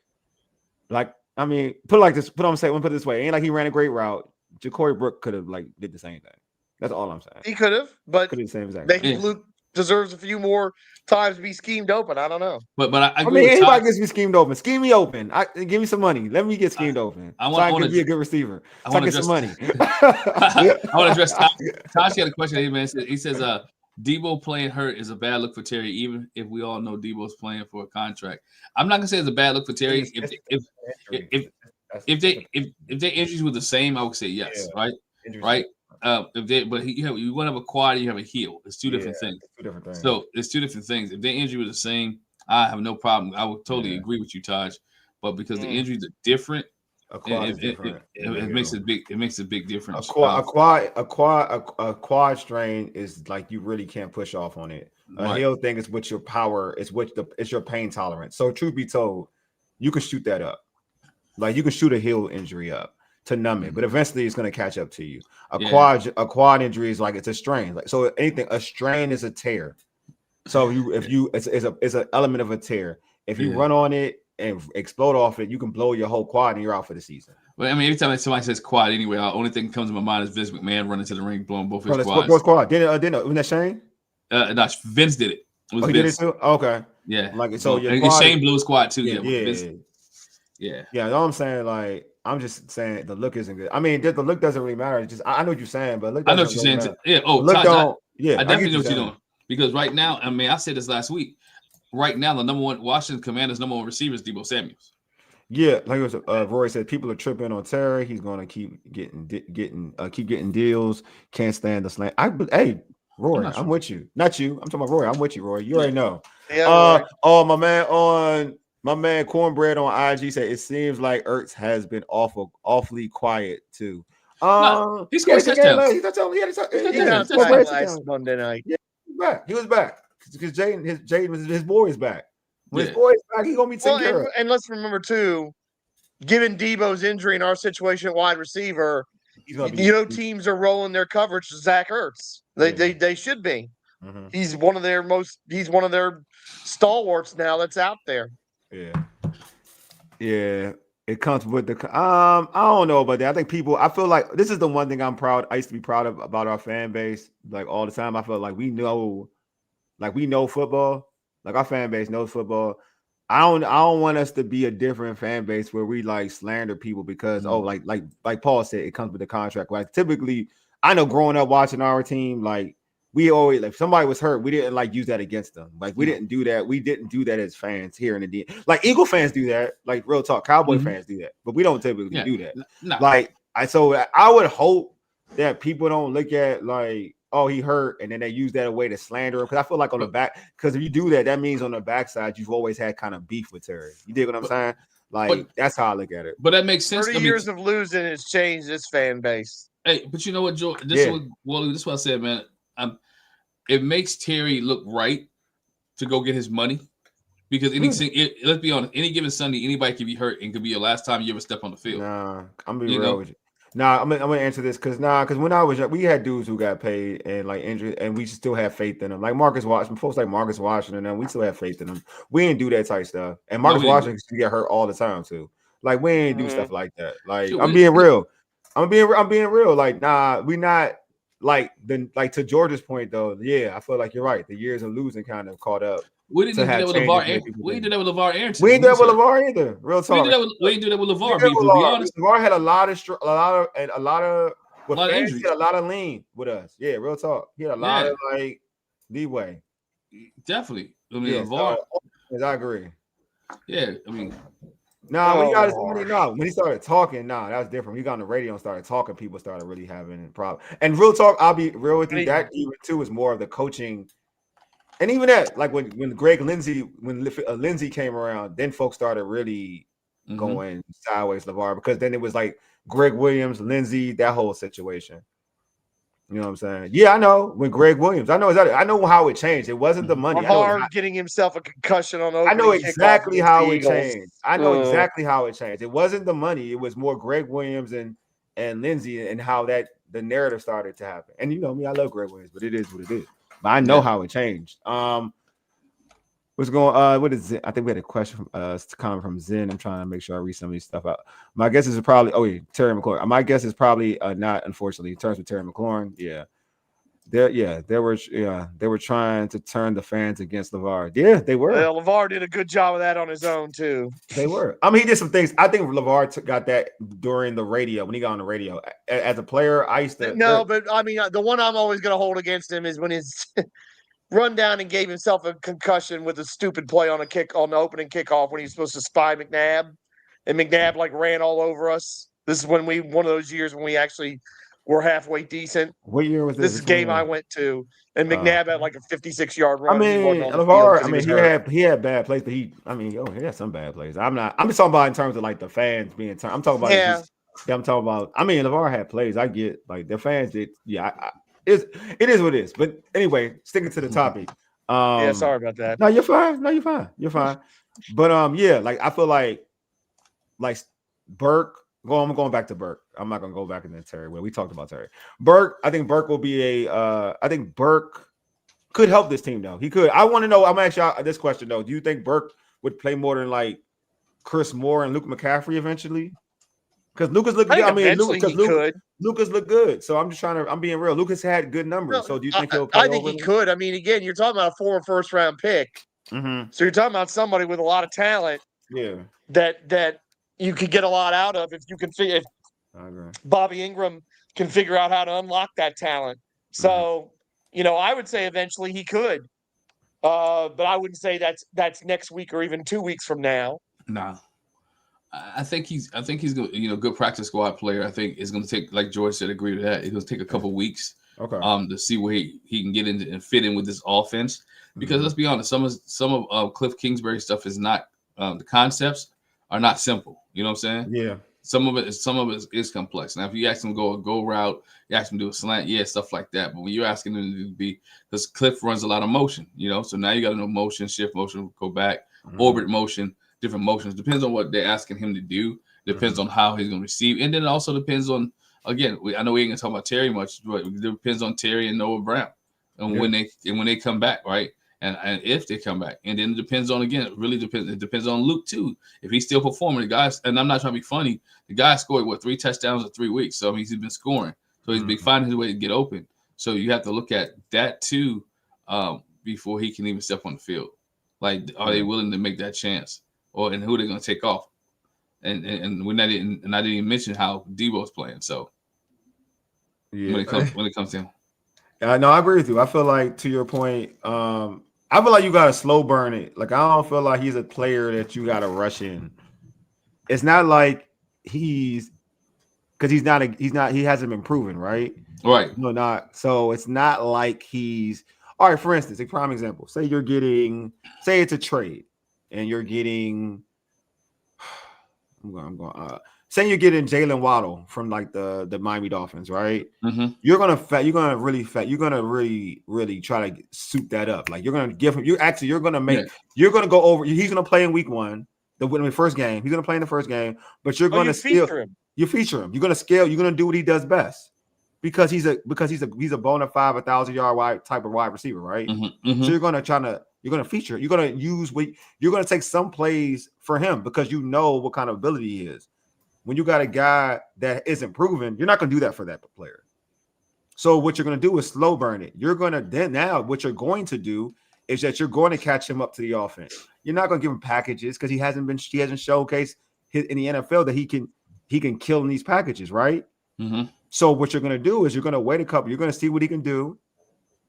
put it like this. Put it this way. It ain't like he ran a great route. Ja'Cory Brooke could have did the same thing. That's all I'm saying. He could have, but could have the same exact. Maybe Luke deserves a few more times to be schemed open. I don't know. But I mean, anybody gets me schemed open. Scheme me open. Give me some money. Let me get schemed open. I want to be a good receiver. I want to get some money. I want to address Tosh had a question. Hey, man. He says, Debo playing hurt is a bad look for Terry, even if we all know Debo's playing for a contract. I'm not gonna say it's a bad look for Terry. If their injuries were the same, I would say yes, right? Right. You want to have a quad, you have a heel. It's two different things. So it's two different things. If their injury was the same, I have no problem. I would totally agree with you, Taj. But because the injuries are different, it makes a big difference. A quad strain is like you really can't push off on it. A heel thing is what your power is, it's your pain tolerance. So truth be told, you can shoot that up. Like you can shoot a heel injury up. to numb it, but eventually it's going to catch up to you. A quad injury is like it's a strain. Like so, anything a strain is a tear. So it's an element of a tear. If you run on it and explode off it, you can blow your whole quad and you're out for the season. Well, I mean, every time somebody says quad, anyway, the only thing that comes to my mind is Vince McMahon running to the ring, blowing both his quads. Both quad. Wasn't that Shane? No, Vince did it. It was Vince. Vince. Did it too? Okay. Yeah. Like so, and Shane blew his quad too. Yeah. All I'm saying, like, I'm just saying the look isn't good. I mean, the look doesn't really matter. It's just I know what you're saying, but look. I know what you're saying. Yeah. Oh, look don't. I definitely know what you're doing because right now, I mean, I said this last week. Right now, the number one Washington Commanders' number one receiver is Deebo Samuels. Yeah, like it was, Roy said, people are tripping on Terry. He's going to keep getting deals. Can't stand the slant. Hey, Roy, I'm with you. Not you. I'm talking about Roy. I'm with you, Roy. You already know. Yeah. Oh, my man Cornbread on IG said it seems like Ertz has been awfully quiet too. He scored touchdowns. He scored last Monday night. Yeah, he was back because Jayden was his boy is back. When his boy is back, he's gonna be taken care of. And let's remember too, given Deebo's injury in our situation at wide receiver, teams are rolling their coverage to Zach Ertz. They should be. Mm-hmm. He's one of their stalwarts now that's out there. Yeah. It comes with the I don't know about that. I feel like this is the one thing I'm proud. I used to be proud of about our fan base, like all the time. I felt like we know football. Like our fan base knows football. I don't want us to be a different fan base where we like slander people because like Paul said, it comes with the contract. Like typically, I know growing up watching our team, like we always like if somebody was hurt, we didn't like use that against them. Like we didn't do that. We didn't do that as fans here in the D. Like Eagle fans do that. Like real talk, Cowboy fans do that, but we don't typically do that. No. Like I would hope that people don't look at like, oh, he hurt, and then they use that way to slander him. Because I feel like on the back, because if you do that, that means on the backside you've always had kind of beef with Terry. You dig what I'm saying? Like that's how I look at it. But that makes sense. 30 years of losing has changed this fan base. Hey, but you know what, Joe? This is what I said, man. It makes Terry look right to go get his money because let's be honest, any given Sunday, anybody can be hurt and could be your last time you ever step on the field. Nah, I'm gonna be real with you. Nah, I'm gonna answer this because when I was young, we had dudes who got paid and like injured, and we still have faith in them. Like Marcus Washington, folks like Marcus Washington, and we still have faith in them. We didn't do that type stuff, and Marcus Washington can get hurt all the time too. Like we ain't do stuff like that. Like I'm being real. I'm being real. Like nah, we not. Like to George's point though, I feel like you're right. The years of losing kind of caught up. We didn't do that with LeVar. We didn't do that with LeVar Arrington. We didn't do that with LeVar either. Real talk. We didn't do that with LeVar. To be honest, LeVar had a lot of injuries. He had a lot of lean with us. Yeah, real talk. He had a lot of like leeway. Definitely. I mean, LeVar. I agree. Yeah, I mean. When he started talking, that was different. He got on the radio and started talking, people started really having a problem. And real talk, I'll be real with you, that even too is more of the coaching. And even that, like when Lindsey came around, then folks started really going sideways, LeVar, because then it was like Greg Williams, Lindsey, that whole situation. You know what I'm saying? Yeah, I know. When Greg Williams, I know how it changed. It wasn't the money. LeVar getting himself a concussion on opening. I know exactly how it changed. I know exactly how it changed. It wasn't the money. It was more Greg Williams and Lindsey and how the narrative started to happen. And you know me, I love Greg Williams, but it is what it is. But I know how it changed. What's going? What is it? I think we had a question from comment from Zen. I'm trying to make sure I read some of these stuff out. My guess is probably Terry McLaurin. My guess is probably not. Unfortunately, in terms of Terry McLaurin, they were trying to turn the fans against LeVar. Yeah, they were. Well, LeVar did a good job of that on his own too. They were. I mean, he did some things. I think LeVar got that during the radio when he got on the radio. As a player, I used to. No, but I mean, the one I'm always going to hold against him is when his. Run down and gave himself a concussion with a stupid play on the opening kickoff when he was supposed to spy McNabb, and McNabb like ran all over us. This is one of those years when we actually were halfway decent. What year was this? This game I went to, and McNabb had like a 56-yard run. I mean, LeVar, he had bad plays, but he had some bad plays. I'm just talking about in terms of like the fans being turned. I'm talking about I'm talking about. I mean, LeVar had plays. I get like the fans did. Yeah. It is what it is. But anyway, sticking to the topic. Sorry about that. No, you're fine. You're fine. But like I feel like Burke, I'm going back to Burke. I'm not gonna go back into Terry. Well, we talked about Terry. Burke. I think Burke will be a. I think Burke could help this team though. He could. I want to know. I'm gonna ask y'all this question though. Do you think Burke would play more than like Chris Moore and Luke McCaffrey eventually? Because Lucas looked good. Lucas looked good. So I'm just I'm being real. Lucas had good numbers. So do you think he'll play? I think he could. I mean, again, you're talking about a former first-round pick. Mm-hmm. So you're talking about somebody with a lot of talent. Yeah. That you could get a lot out of if you can figure. I agree. Bobby Ingram can figure out how to unlock that talent. So, I would say eventually he could. But I wouldn't say that's next week or even 2 weeks from now. Nah. I think he's good, good practice squad player. I think it's going to take, like George said, agree with that. It's going to take a couple weeks, to see where he can get in and fit in with this offense. Because let's be honest, some of Cliff Kingsbury's stuff is not the concepts are not simple. You know what I'm saying? Yeah. Some of it is complex. Now, if you ask him to go a go route, you ask him to do a slant, stuff like that. But when you're asking him to be, because Cliff runs a lot of motion, so now you got to know motion, shift motion, go back, orbit motion. Different motions. Depends on what they're asking him to do. Depends on how he's going to receive. And then it also depends on, again, I know we ain't going to talk about Terry much, but it depends on Terry and Noah Brown and when they come back, right? And if they come back. And then it depends on, again, it really depends. It depends on Luke, too. If he's still performing, the guys, and I'm not trying to be funny, the guy scored, 3 touchdowns in 3 weeks. So, I mean, he's been scoring. So, he's been finding his way to get open. So, you have to look at that, too, before he can even step on the field. Like, are they willing to make that chance? And who they're going to take off, and I didn't even mention how Debo's playing. So when it comes to him, no, I agree with you. I feel like, to your point, I feel like you got to slow burn it. Like, I don't feel like he's a player that you got to rush in. It's not like he hasn't been proven, right? Right. No, not so. It's not like he's all right. For instance, a prime example. Say it's a trade. And you're getting, say you're getting Jalen Waddle from like the Miami Dolphins, right? Mm-hmm. You're gonna really try to suit that up. Like you're gonna give him. You're gonna go over. He's gonna play in week 1, the first game. He's gonna play in the first game, but you're gonna feature him. You feature him. You're gonna scale. You're gonna do what he does best. Because he's a bona fide 1,000-yard type of wide receiver, right? Mm-hmm. So you're gonna feature. You're gonna take some plays for him because you know what kind of ability he is. When you got a guy that isn't proven, you're not gonna do that for that player. So what you're gonna do is slow burn it. What you're going to do is that you're going to catch him up to the offense. You're not gonna give him packages because he hasn't showcased in the NFL that he can kill in these packages, right? Mm-hmm. So what you're going to do is you're going to wait you're going to see what he can do.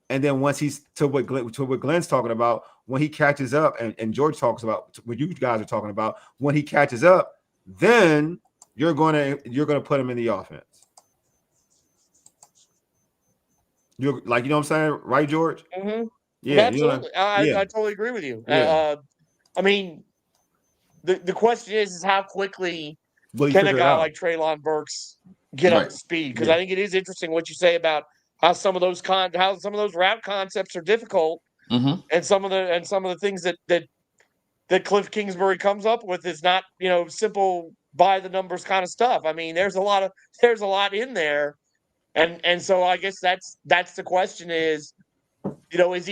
And then once he's to what Glen's talking about, when he catches up and George talks about what you guys are talking about, when he catches up, then you're going to put him in the offense. You're like, you know what I'm saying? Right, George? Mm-hmm. Yeah. Absolutely. I totally agree with you. Yeah. I mean, the question is how quickly can a guy like Treylon Burks get up to speed? Because I think it is interesting what you say about how some of those route concepts are difficult, and some of the things that Cliff Kingsbury comes up with is not simple by the numbers kind of stuff. I mean, there's a lot in there, and so I guess that's the question is is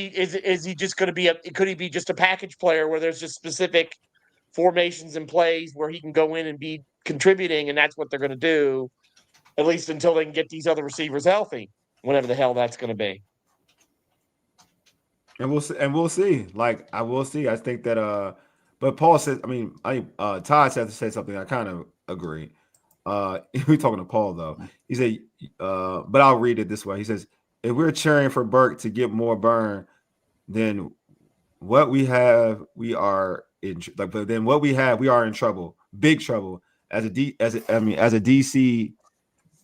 he just going to be could he be just a package player where there's just specific formations and plays where he can go in and be contributing, and that's what they're going to do, at least until they can get these other receivers healthy, whenever the hell that's going to be. And we'll see. Like, I will see. I think that but Paul says, Todd said something I kind of agree. We're talking to Paul though. He said, but I'll read it this way. He says, if we're cheering for Burke to get more burn, then what we have, we are in trouble, big trouble. As a DC,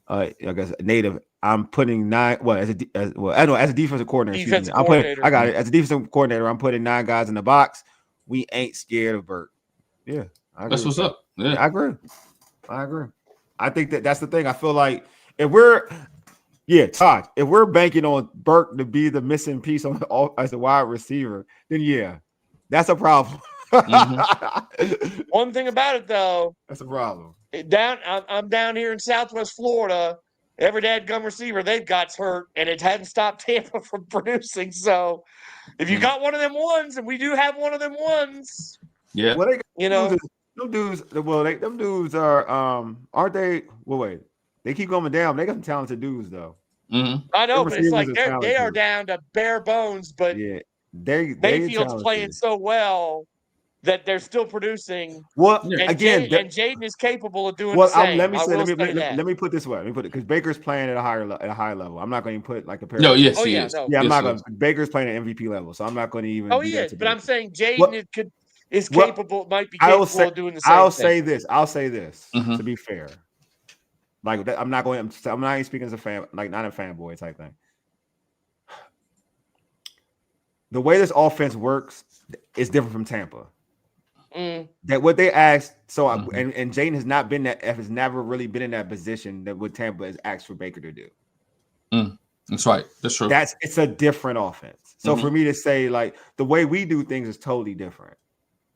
I guess native, I'm putting 9. Well, as a defensive coordinator, as a defensive coordinator, I'm putting 9 guys in the box. We ain't scared of Burke. Yeah, that's what's up. Yeah, I agree. I think that's the thing. I feel like Todd, if we're banking on Burke to be the missing piece as a wide receiver, then that's a problem. One thing about it, though, that's a problem. I'm down here in Southwest Florida. Every dadgum receiver they've got's hurt, and it hadn't stopped Tampa from producing. So, if you got one of them ones, and we do have one of them ones, yeah, well, them dudes. Well, them dudes are aren't they? Well, wait, they keep going down. They got some talented dudes though. Mm-hmm. I know, but it's like they are down to bare bones. But yeah, they Mayfield's playing so well that they're still producing. Well, and again, Jayden is capable of doing the same. Let me put it this way. Because Baker's playing at a high level. I'm not going to put like a pair. No, yes, oh he yeah, is. no. Yeah, I'm not going to. Baker's playing at MVP level, so I'm not going to even. Oh, he is, but I'm saying Jayden is capable. Might be capable of doing the same. I'll say this Mm-hmm. to be fair. Like I'm not even speaking as a fan, like not a fanboy type thing. The way this offense works is different from Tampa. That what they asked, and Jayden has not been has never really been in that position that what Tampa has asked for Baker to do. That's right. That's true. It's a different offense. So for me to say like the way we do things is totally different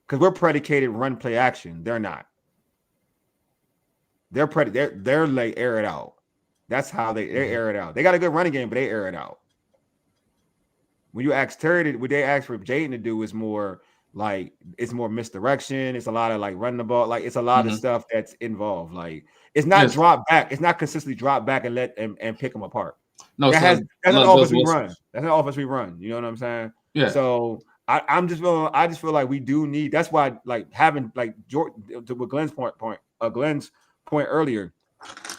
because we're predicated run play action. They're not. They're like air it out. That's how they air it out. They got a good running game, but they air it out. When you ask Terry, what they ask for Jayden to do is more. Like it's more misdirection. It's a lot of like running the ball. Like it's a lot of stuff that's involved. Like it's not drop back. It's not consistently drop back and and pick them apart. No, that's an offense we run. That's an offense we run. You know what I'm saying? Yeah. So I just feel like we do need. That's why like having like George to Glen's point earlier.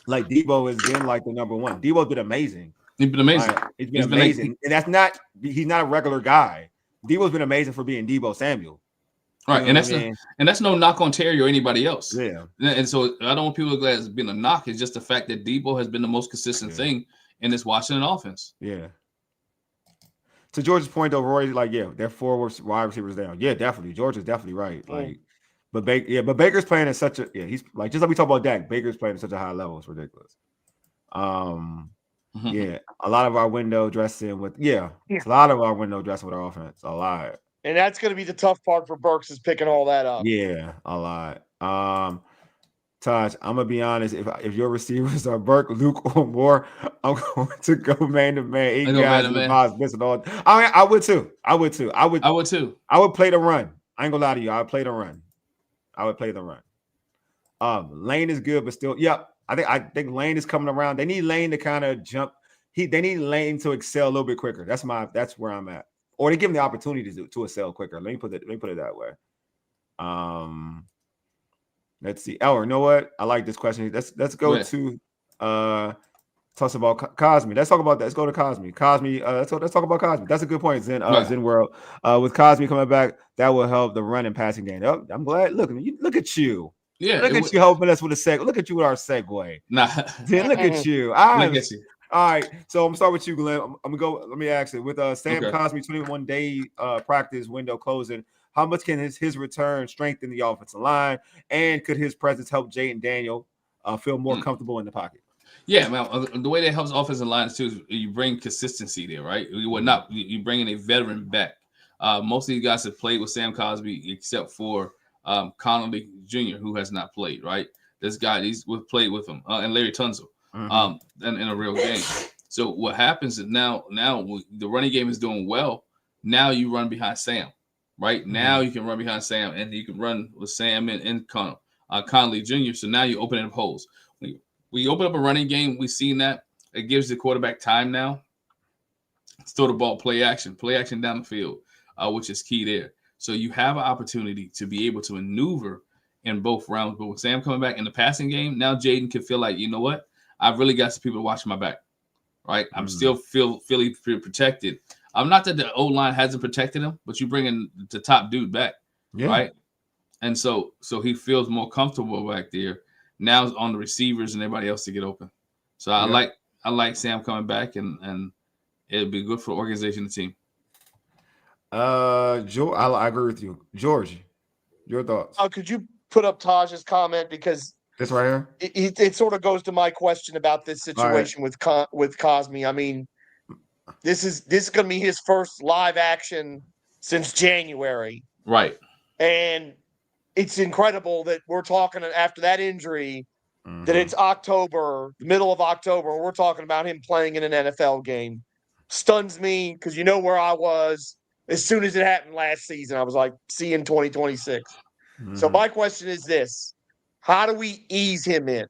Like Debo has been like the number one. Debo's been amazing. He's been amazing. He's been amazing, and that's not. He's not a regular guy. Debo's been amazing for being Debo Samuel. Right. And that's no knock on Terry or anybody else. Yeah. And so I don't want people to glad it's been a knock. It's just the fact that Debo has been the most consistent thing in this Washington offense. Yeah. To George's point though, Roy's like, yeah, they're 4 wide receivers down. Yeah, definitely. George is definitely right. Like, but Baker's playing at such a he's like just like we talk about Dak, Baker's playing at such a high level. It's ridiculous. Yeah, a lot of our window dressing with a lot of our window dressing with our offense. A lot. And that's going to be the tough part for Burks is picking all that up. Yeah, a lot. Taj, I'm gonna be honest. If your receivers are Burke, Luke, or Moore, I'm going to go man to man. I would too. I would play the run. I ain't gonna lie to you. I would play the run. Lane is good, but still, I think Lane is coming around. They need Lane to kind of jump. They need Lane to excel a little bit quicker. That's where I'm at. Or they give him the opportunity to excel quicker. Let me put it that way. Let's see. Oh, you know what? I like this question. Let's go to talk about Cosmi. Let's talk about that. Let's go to Cosmi. Let's talk about Cosmi. That's a good point, Zen World. With Cosmi coming back, that will help the run and passing game. Oh, I'm glad. Look at you. Yeah, look at you helping us with a segue. Look at you with our segue. Nah, Zen, look at you. All right, so I'm gonna start with you, Glenn. I'm gonna go. Let me ask it with Sam Cosmi 21-day practice window closing. How much can his return strengthen the offensive line, and could his presence help Jayden Daniels feel more comfortable in the pocket? Yeah, man. The way that helps offensive lines too is you bring consistency there, right? You bring in a veteran back. Most of these guys have played with Sam Cosmi, except for Connolly Jr., who has not played. Right, this guy we've played with him, and Larry Tunsil, in a real game. So what happens is now the running game is doing well. Now you run behind Sam. Right now, you can run behind Sam, and you can run with Sam and Connolly Jr. So now you're opening up holes. When you open up a running game, we've seen that it gives the quarterback time now. Throw the ball, play action down the field, which is key there. So you have an opportunity to be able to maneuver in both rounds. But with Sam coming back in the passing game, now Jayden can feel like, you know what? I've really got some people watching my back. Right? I'm still feeling protected. I'm not that the O-line hasn't protected him, but you bring in the top dude back, right? And so he feels more comfortable back there. Now it's on the receivers and everybody else to get open. So I like Sam coming back, and it'll be good for the organization and the team. George, I agree with you. George, your thoughts? Could you put up Taj's comment, because this right here? It sort of goes to my question about this situation with Cosmi. I mean, this is going to be his first live action since January. Right. And it's incredible that we're talking after that injury that it's October, middle of October, and we're talking about him playing in an NFL game. Stuns me because you know where I was as soon as it happened last season. I was like, see you in 2026. So my question is this: how do we ease him in?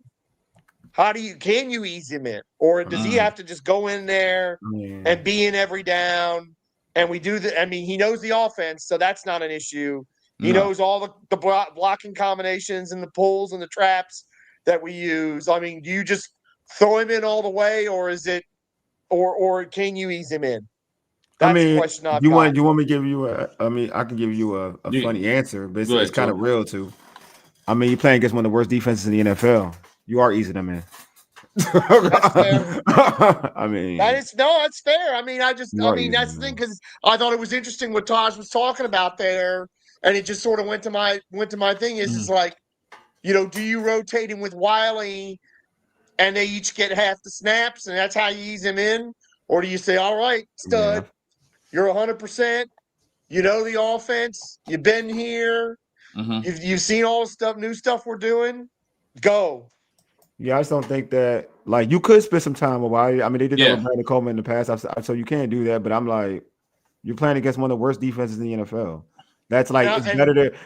Can you ease him in? Or does he have to just go in there and be in every down? And we do he knows the offense, so that's not an issue. He knows all the blocking combinations and the pulls and the traps that we use. I mean, do you just throw him in all the way, or is it, or can you ease him in? That's the question I've got. You want me to give you I can give you a funny answer, but it's kind of real too. I mean, you're playing against one of the worst defenses in the NFL. You are easing them in. That's fair. I mean, that's fair. I mean, that's the thing, because I thought it was interesting what Taj was talking about there, and it just sort of went to my thing is like, do you rotate him with Wiley and they each get half the snaps and that's how you ease him in? Or do you say, all right, stud, you're 100%, you know the offense, you've been here, you've seen all the new stuff we're doing, go. Yeah, I just don't think that, like, you could spend some time with Wiley. I mean, they did that with Brandon Coleman in the past, so you can't do that. But I'm like, you're playing against one of the worst defenses in the NFL. That's like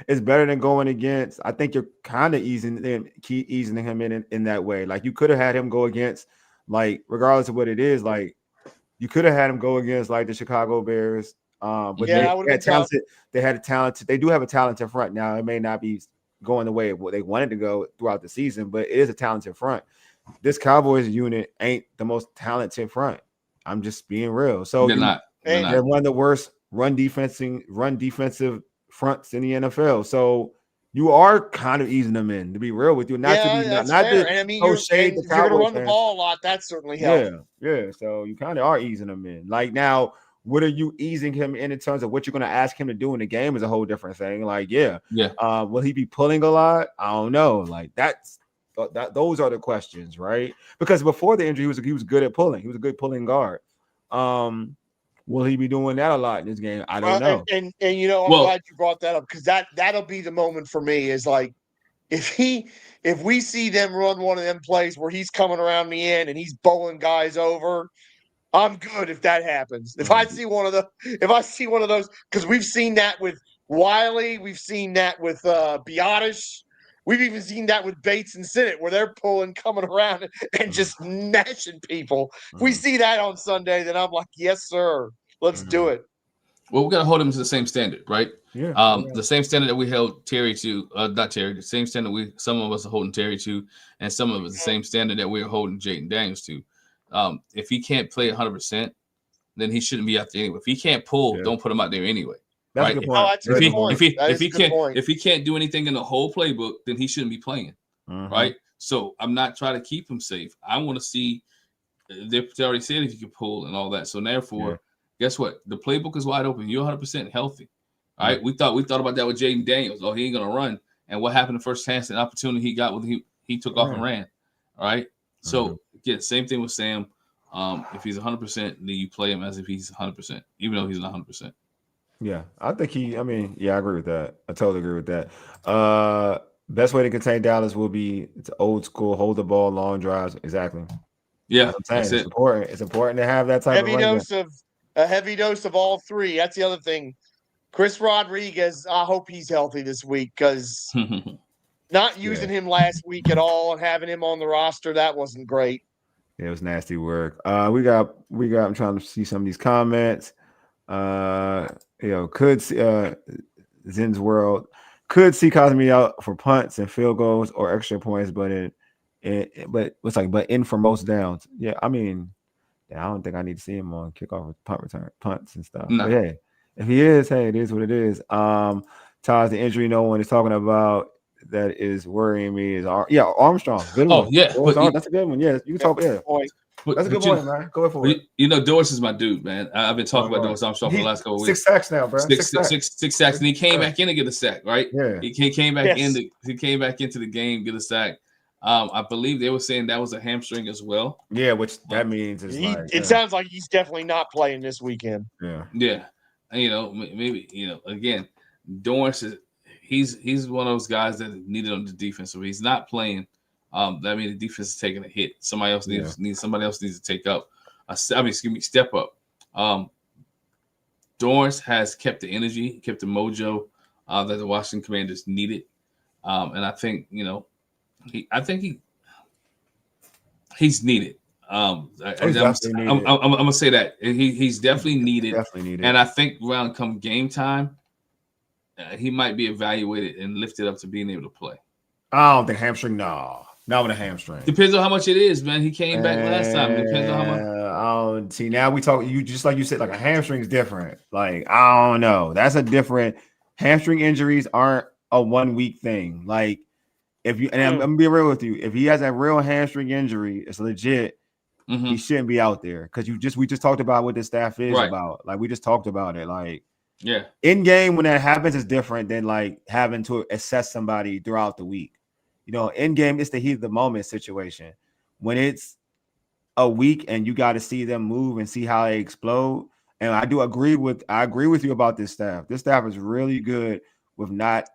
it's better than going against. I think you're kind of easing him in that way. Like, you could have had him go against, like, regardless of what it is, like, you could have had him go against like the Chicago Bears. But they had talented. They had a talented. They do have a talented front now. It may not be going the way of what they wanted to go throughout the season, but it is a talented front. This Cowboys unit ain't the most talented front. I'm just being real. So they're one of the worst run defensive fronts in the NFL. So you are kind of easing them in, to be real with you. Not to be not to. And I mean, you're going to run the ball a lot. That certainly helps. Yeah. So you kind of are easing them in. Like, now, what are you easing him in terms of what you're going to ask him to do in the game is a whole different thing. Like, will he be pulling a lot? I don't know. Like, those are the questions, right? Because before the injury, he was good at pulling. He was a good pulling guard. Will he be doing that a lot in this game? I don't know. And I'm glad you brought that up, because that'll be the moment for me, is like, if we see them run one of them plays where he's coming around the end and he's bowling guys over, I'm good if that happens. If I see one of those, because we've seen that with Wiley, we've seen that with Biotish, we've even seen that with Bates and Sinnott, where they're coming around and just mashing people. If we see that on Sunday, then I'm like, yes, sir, let's do it. Well, we got to hold him to the same standard, right? Yeah. The same standard that we held Terry to, not Terry, the same standard some of us are holding Terry to, and some of us the same standard that we're holding Jayden Daniels to. If he can't play 100%, then he shouldn't be out there anyway. If he can't pull, don't put him out there anyway. That's a good point. That's a good point. If he can't do anything in the whole playbook, then he shouldn't be playing, right? So I'm not trying to keep him safe. I want to see. They already said if you can pull and all that. So therefore, guess what? The playbook is wide open. You're 100% healthy. All right. We thought about that with Jayden Daniels. Oh, he ain't gonna run. And what happened the first chance and opportunity he got when he took off and ran. All right. So again, same thing with Sam. If he's 100%, then you play him as if he's 100%, even though he's not 100%. Yeah, I think I agree with that. I totally agree with that. Best way to contain Dallas will be it's old school, hold the ball, long drives. Exactly. Yeah, that's it's important. It's important to have that type a heavy dose of all three. That's the other thing. Chris Rodriguez, I hope he's healthy this week, because not using him last week at all and having him on the roster, that wasn't great. Yeah, it was nasty work. We got. I'm trying to see some of these comments. Could see Zen's World could see Cosmi out for punts and field goals or extra points, but in for most downs. Yeah, I mean, I don't think I need to see him on kickoff with punt return, punts and stuff. No. But hey, if he is, hey, it is what it is. Todd, the injury no one is talking about that is worrying me is Armstrong. Good one. Yeah, that's a good one. Yeah, you can talk. Yeah, that's a good point, man. Go for it. Doris is my dude, man. I've been talking about Doris Armstrong for the last couple of weeks. 6 sacks now, bro. Six sacks, and he came back in to get a sack, right? Yeah, he came back He came back into the game, get a sack. I believe they were saying that was a hamstring as well. Yeah, which that means is it sounds like he's definitely not playing this weekend. Yeah. Yeah. And, maybe, again, Dorrance he's one of those guys that needed on the defense. So he's not playing. That means the defense is taking a hit. Somebody else somebody else needs to take up. Step up. Dorrance has kept the energy, kept the mojo that the Washington Commanders needed, and I think he's needed. I'm gonna say that he's definitely needed. Definitely needed. And I think around come game time, he might be evaluated and lifted up to being able to play. I don't think hamstring. No, not with a hamstring. Depends on how much it is, man. He came back last time. It depends on how much. See, now we talk. You just like you said, like a hamstring is different. Like I don't know. That's a different. Hamstring injuries aren't a 1 week thing. Like if you and I'm gonna be real with you, if he has a real hamstring injury, it's legit. He shouldn't be out there because we just talked about what the staff is about. Like we just talked about it. Like in game when that happens is different than like having to assess somebody throughout the week. You know, in game it's the heat of the moment situation. When it's a week and you got to see them move and see how they explode. And I agree with you about this staff. This staff is really good with not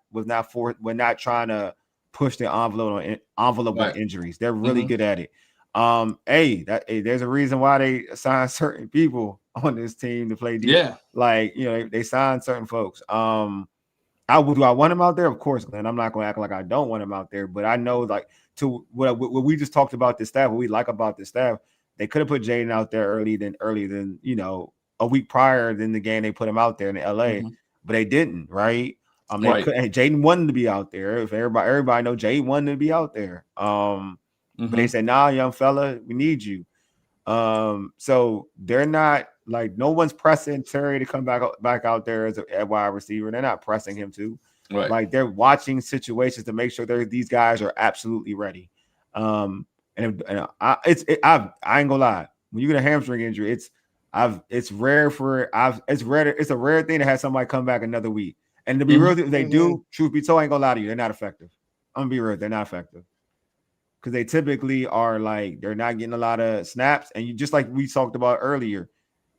trying to push the envelope on injuries. They're really good at it. There's a reason why they assign certain people on this team to play defense. Yeah, like they sign certain folks. Do I want him out there? Of course, Glenn. I'm not going to act like I don't want him out there, but I know like to what we just talked about this staff. What we like about this staff, they could have put Jayden out there early than a week prior than the game they put him out there in LA, but they didn't. Right? Jayden wanted to be out there. If everybody know Jayden wanted to be out there. But they said, nah, young fella, we need you. So they're not like no one's pressing Terry to come back out there as a wide receiver. They're not pressing him to. Right. Like they're watching situations to make sure these guys are absolutely ready. I ain't gonna lie. When you get a hamstring injury, it's a rare thing to have somebody come back another week. And to be real, if they do, truth be told, I ain't gonna lie to you, they're not effective. I'm gonna be real, they're not effective. Because they typically are like they're not getting a lot of snaps, and you just like we talked about earlier,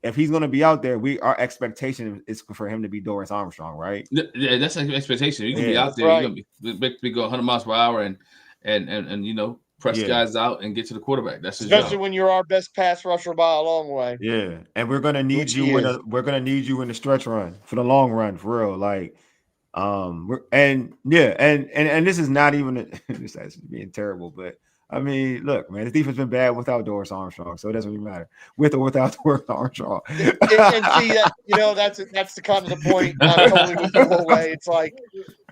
if he's going to be out there, our expectation is for him to be Dorrance Armstrong, right? Yeah, that's an expectation. You can be out there, you're going to be going 100 miles per hour and press guys out and get to the quarterback. That's especially when you're our best pass rusher by a long way. Yeah, and we're going to need you in the stretch run for the long run for real, like. And this is not even this is being terrible, but I mean, look, man, the defense been bad without Dorrance Armstrong, so it doesn't really matter with or without Dorrance Armstrong. and see that that's the kind of the point. I'm totally with the whole way. It's like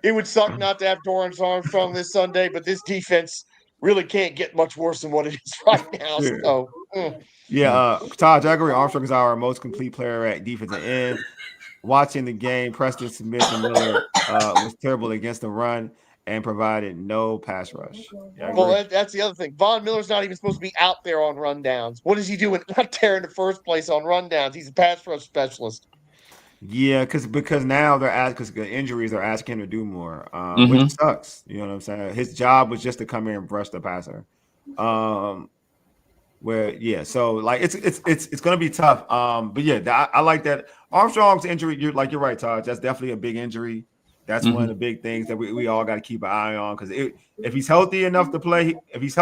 it would suck not to have Dorrance Armstrong this Sunday, but this defense really can't get much worse than what it is right now. Yeah. So, Todd, I agree. Armstrong is our most complete player at defensive end. Watching the game, Preston Smith and Miller was terrible against the run and provided no pass rush. Yeah, well, that's the other thing. Von Miller's not even supposed to be out there on rundowns. What is he doing out there in the first place on rundowns? He's a pass rush specialist. Yeah, because now because the injuries are asking him to do more, which sucks. You know what I'm saying? His job was just to come in and brush the passer. So like it's gonna be tough. But yeah, I like that Armstrong's injury. You're right, Todd. That's definitely a big injury. That's one of the big things that we all got to keep an eye on because if he's healthy enough to play, if he's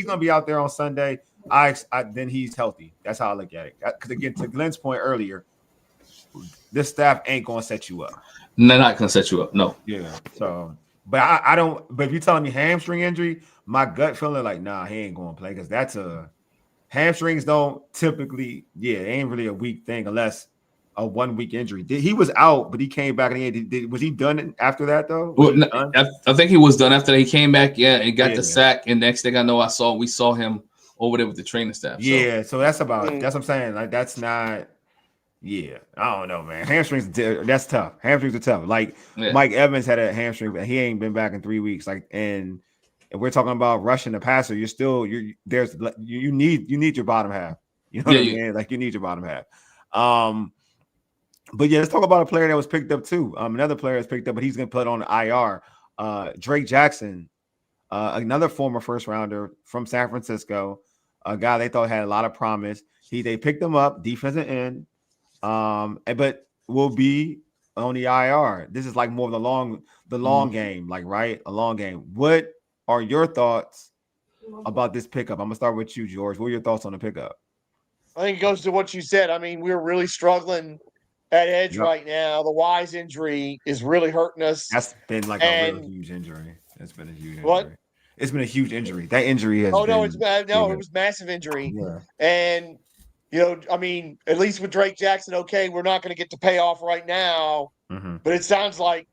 gonna be out there on Sunday, then he's healthy. That's how I look at it. Because again, to Glenn's point earlier, this staff ain't gonna set you up. They're not gonna set you up. No. Yeah. So, but I don't. But if you're telling me hamstring injury, my gut feeling like nah, he ain't gonna play because that's hamstrings don't typically. Yeah, it ain't really a weak thing unless a 1 week injury. He was out, but he came back and was he done after that though? I think he was done after that. He came back, and got the sack. And next thing I know, we saw him over there with the training staff. So that's what I'm saying. Like that's not. Yeah, I don't know, man. Hamstrings, that's tough. Hamstrings are tough. Like Mike Evans had a hamstring, but he ain't been back in 3 weeks. Like, and if we're talking about rushing the passer, you need your bottom half. You know what I mean? Like you need your bottom half. But yeah, let's talk about a player that was picked up too. Another player is picked up, but he's gonna put on IR. Drake Jackson, another former first rounder from San Francisco, a guy they thought had a lot of promise. They picked him up, defensive end. But will be on the IR. This is like more of the long game, like right, a long game. What are your thoughts about this pickup? I'm gonna start with you, George. What are your thoughts on the pickup? I think it goes to what you said. I mean, we're really struggling at edge right now. The Wise injury is really hurting us. That's been like a real huge injury. That's been a huge injury. What? It's been a huge injury. That injury has. Oh no, it's bad. No, it was massive injury. Yeah. And I mean, at least with Drake Jackson, okay, we're not going to get to pay off right now. Mm-hmm. But it sounds like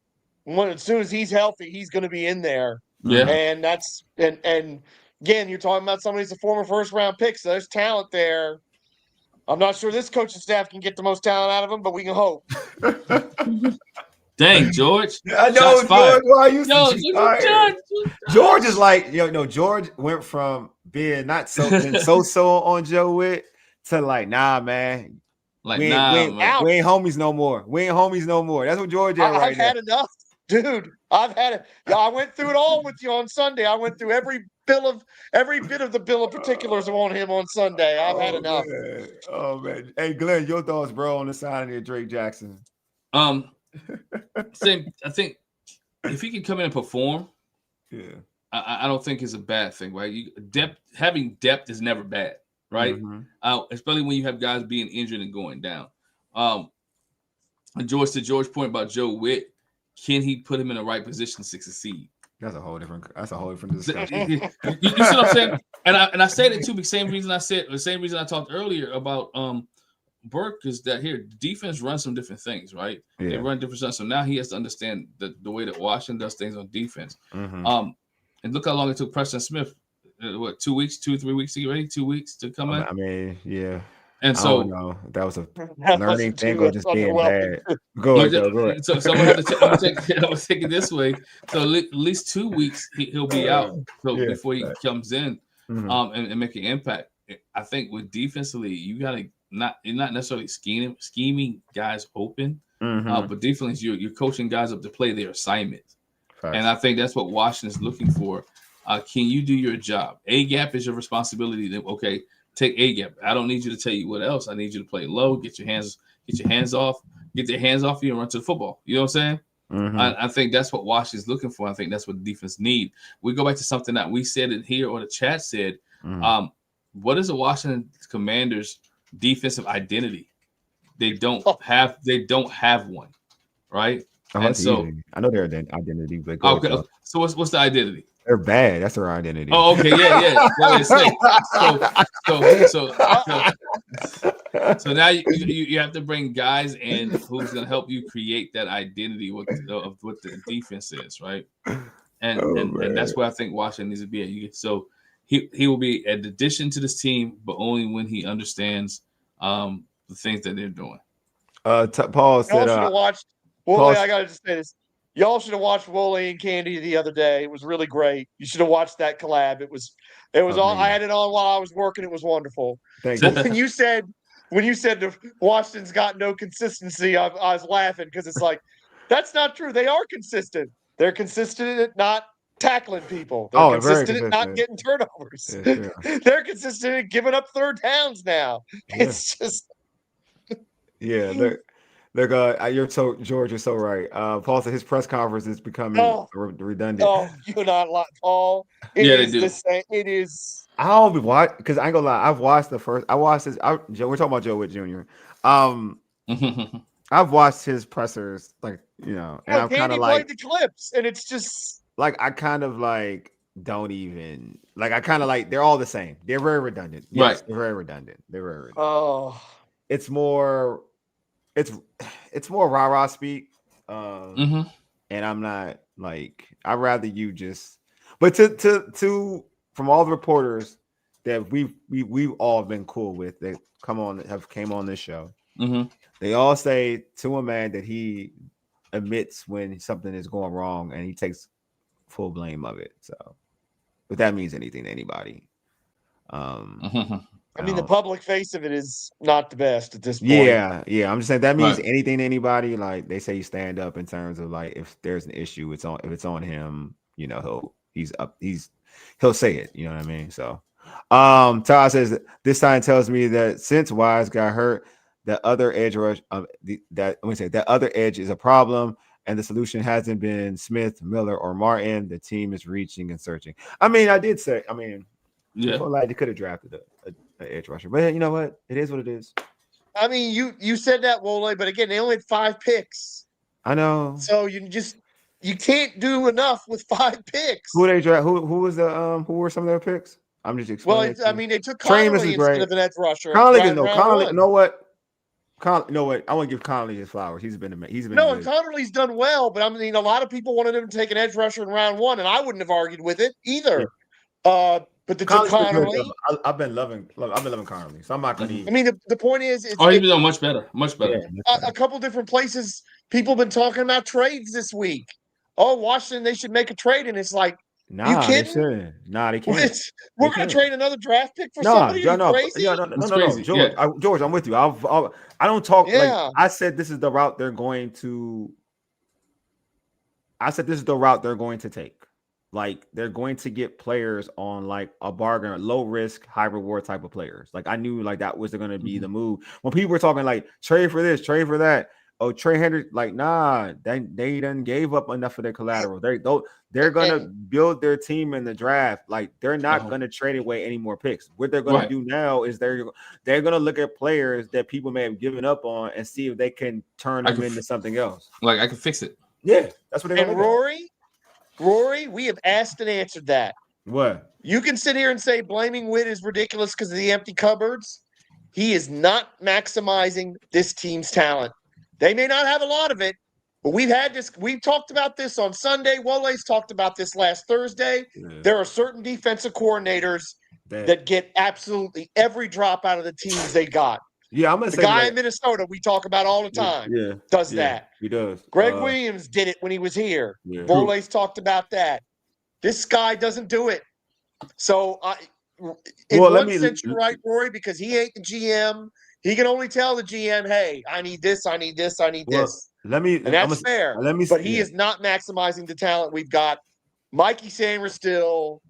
as soon as he's healthy, he's going to be in there. Yeah. And that's and again, you're talking about somebody who's a former first round pick, so there's talent there. I'm not sure this coaching staff can get the most talent out of him, but we can hope. Dang, George. I know, George. Why you George is like, George went from being not so on Joe Witt to like, nah, man. Like, we ain't homies no more. We ain't homies no more. That's what George is right now. I've had enough, dude. I've had it. I went through it all with you on Sunday. I went through every bit of the bill of particulars on him on Sunday. I've had enough. Man. Oh man. Hey Glenn, your thoughts, bro, on the signing of Drake Jackson? Same. I think if he can come in and perform, I don't think it's a bad thing, right? Having depth is never bad, right? Mm-hmm. Especially when you have guys being injured and going down. George, to George's point about Joe Witt, can he put him in the right position to succeed? That's a whole different discussion. You see what I'm saying? And I say that too, the same reason I talked earlier about Burke is that here defense runs some different things, right? Yeah. They run different stuff. So now he has to understand the way that Washington does things on defense. Mm-hmm. And look how long it took Preston Smith. 2 weeks, 2-3 weeks to get ready? 2 weeks to come in? I mean, yeah. And so that was a learning thing or just being bad. Go ahead. So I'm gonna take it this way. So at least 2 weeks he'll be out before he comes in and make an impact. I think with defensively, you gotta you're not necessarily scheming guys open, but defensively you're coaching guys up to play their assignments. Right. And I think that's what Washington's looking for. Can you do your job? A gap is your responsibility. Then take A gap. I don't need you to tell you what else. I need you to play low, get your hands off you and run to the football. You know what I'm saying? Mm-hmm. I think that's what Washington's looking for. I think that's what the defense need. We go back to something that we said in here or the chat said. What is the Washington Commanders' defensive identity? They don't have one, right? And so I know their identity, but so what's the identity? They're bad. That's their identity. Oh, okay, yeah. So now you have to bring guys in who's going to help you create that identity of what the defense is, right? And that's where I think Washington needs to be at. So he will be an addition to this team, but only when he understands the things that they're doing. Paul said, "Y'all should have watched." Wole, I gotta just say this. Y'all should have watched Wole and Candy the other day. It was really great. You should have watched that collab. It was all. I had it on while I was working. It was wonderful. Thank you. When you said Washington's got no consistency, I was laughing because it's like that's not true. They are consistent. They're consistent at not tackling people. They're consistent at not getting turnovers. Yeah. They're consistent at giving up third downs now. Yeah. It's just Look, George, you're so right. Paul said his press conference is becoming redundant. Oh, you're not like Paul. It is the same. It is. I don't watch because I ain't gonna lie. I've watched this. We're talking about Joe Witt Jr. I've watched his pressers, and I'm kind of like the clips, and it's just like I kind of like don't even like. I kind of like they're all the same. They're very redundant. Yes, right? They're very redundant. Oh, it's more rah-rah speak. And I'm not like I'd rather you just but to from all the reporters that we've all been cool with that came on this show, they all say to a man that he admits when something is going wrong and he takes full blame of it. So if that means anything to anybody. I mean, the public face of it is not the best at this point. Yeah. I'm just saying that means anything to anybody. Like they say, you stand up in terms of like if there's an issue, if it's on him, he'll say it. You know what I mean? So, Todd says this sign tells me that since Wise got hurt, that other edge rush that other edge is a problem, and the solution hasn't been Smith, Miller, or Martin. The team is reaching and searching. I mean, I did say, yeah, like they could have drafted an edge rusher, but you know what? It is what it is. I mean, you said that, Wole, but again, they only had 5 picks. I know. So you can't do enough with 5 picks. Who they draft? Who were some of their picks? I'm just explaining. Well, they took Connolly instead of an edge rusher. Connolly, you know what? I want to give Connolly his flowers. He's been no, and Connolly's done well, but I mean, a lot of people wanted him to take an edge rusher in round 1, and I wouldn't have argued with it either. Yeah. But the Connolly, I've been loving Connolly, so I'm not going to. I mean, the point is, he's been doing much better. Yeah, a couple different places, people have been talking about trades this week. Oh, Washington, they should make a trade, and it's like, you kidding? They shouldn't. Nah, they can't. We're going to trade another draft pick for somebody? No, crazy? No, George. Yeah. George, I'm with you. I don't talk. Yeah. Like I said, this is the route they're going to. take. Like they're going to get players on like a bargain, low risk, high reward type of players. Like I knew like that was going to be the move. When people were talking like trade for this, trade for that. Oh, Trey Hendricks, like nah, they done gave up enough of their collateral. They're gonna build their team in the draft. Like they're not gonna trade away any more picks. What they're gonna do now is they're gonna look at players that people may have given up on and see if they can turn them into something else. Like I can fix it. Yeah, that's what they're gonna do. Rory, we have asked and answered that. What? You can sit here and say blaming Witt is ridiculous because of the empty cupboards. He is not maximizing this team's talent. They may not have a lot of it, but we've talked about this on Sunday. Wole's talked about this last Thursday. Yeah. There are certain defensive coordinators that get absolutely every drop out of the teams they got. Yeah, I'm gonna say the guy in Minnesota we talk about all the time. Does that. He does. Greg Williams did it when he was here. Yeah. Wole's talked about that. This guy doesn't do it. So in one sense, you're right, Rory, because he ain't the GM. He can only tell the GM, "Hey, I need this, I need this, I need this." And that's fair. But he is not maximizing the talent we've got. Mikey Sanders still,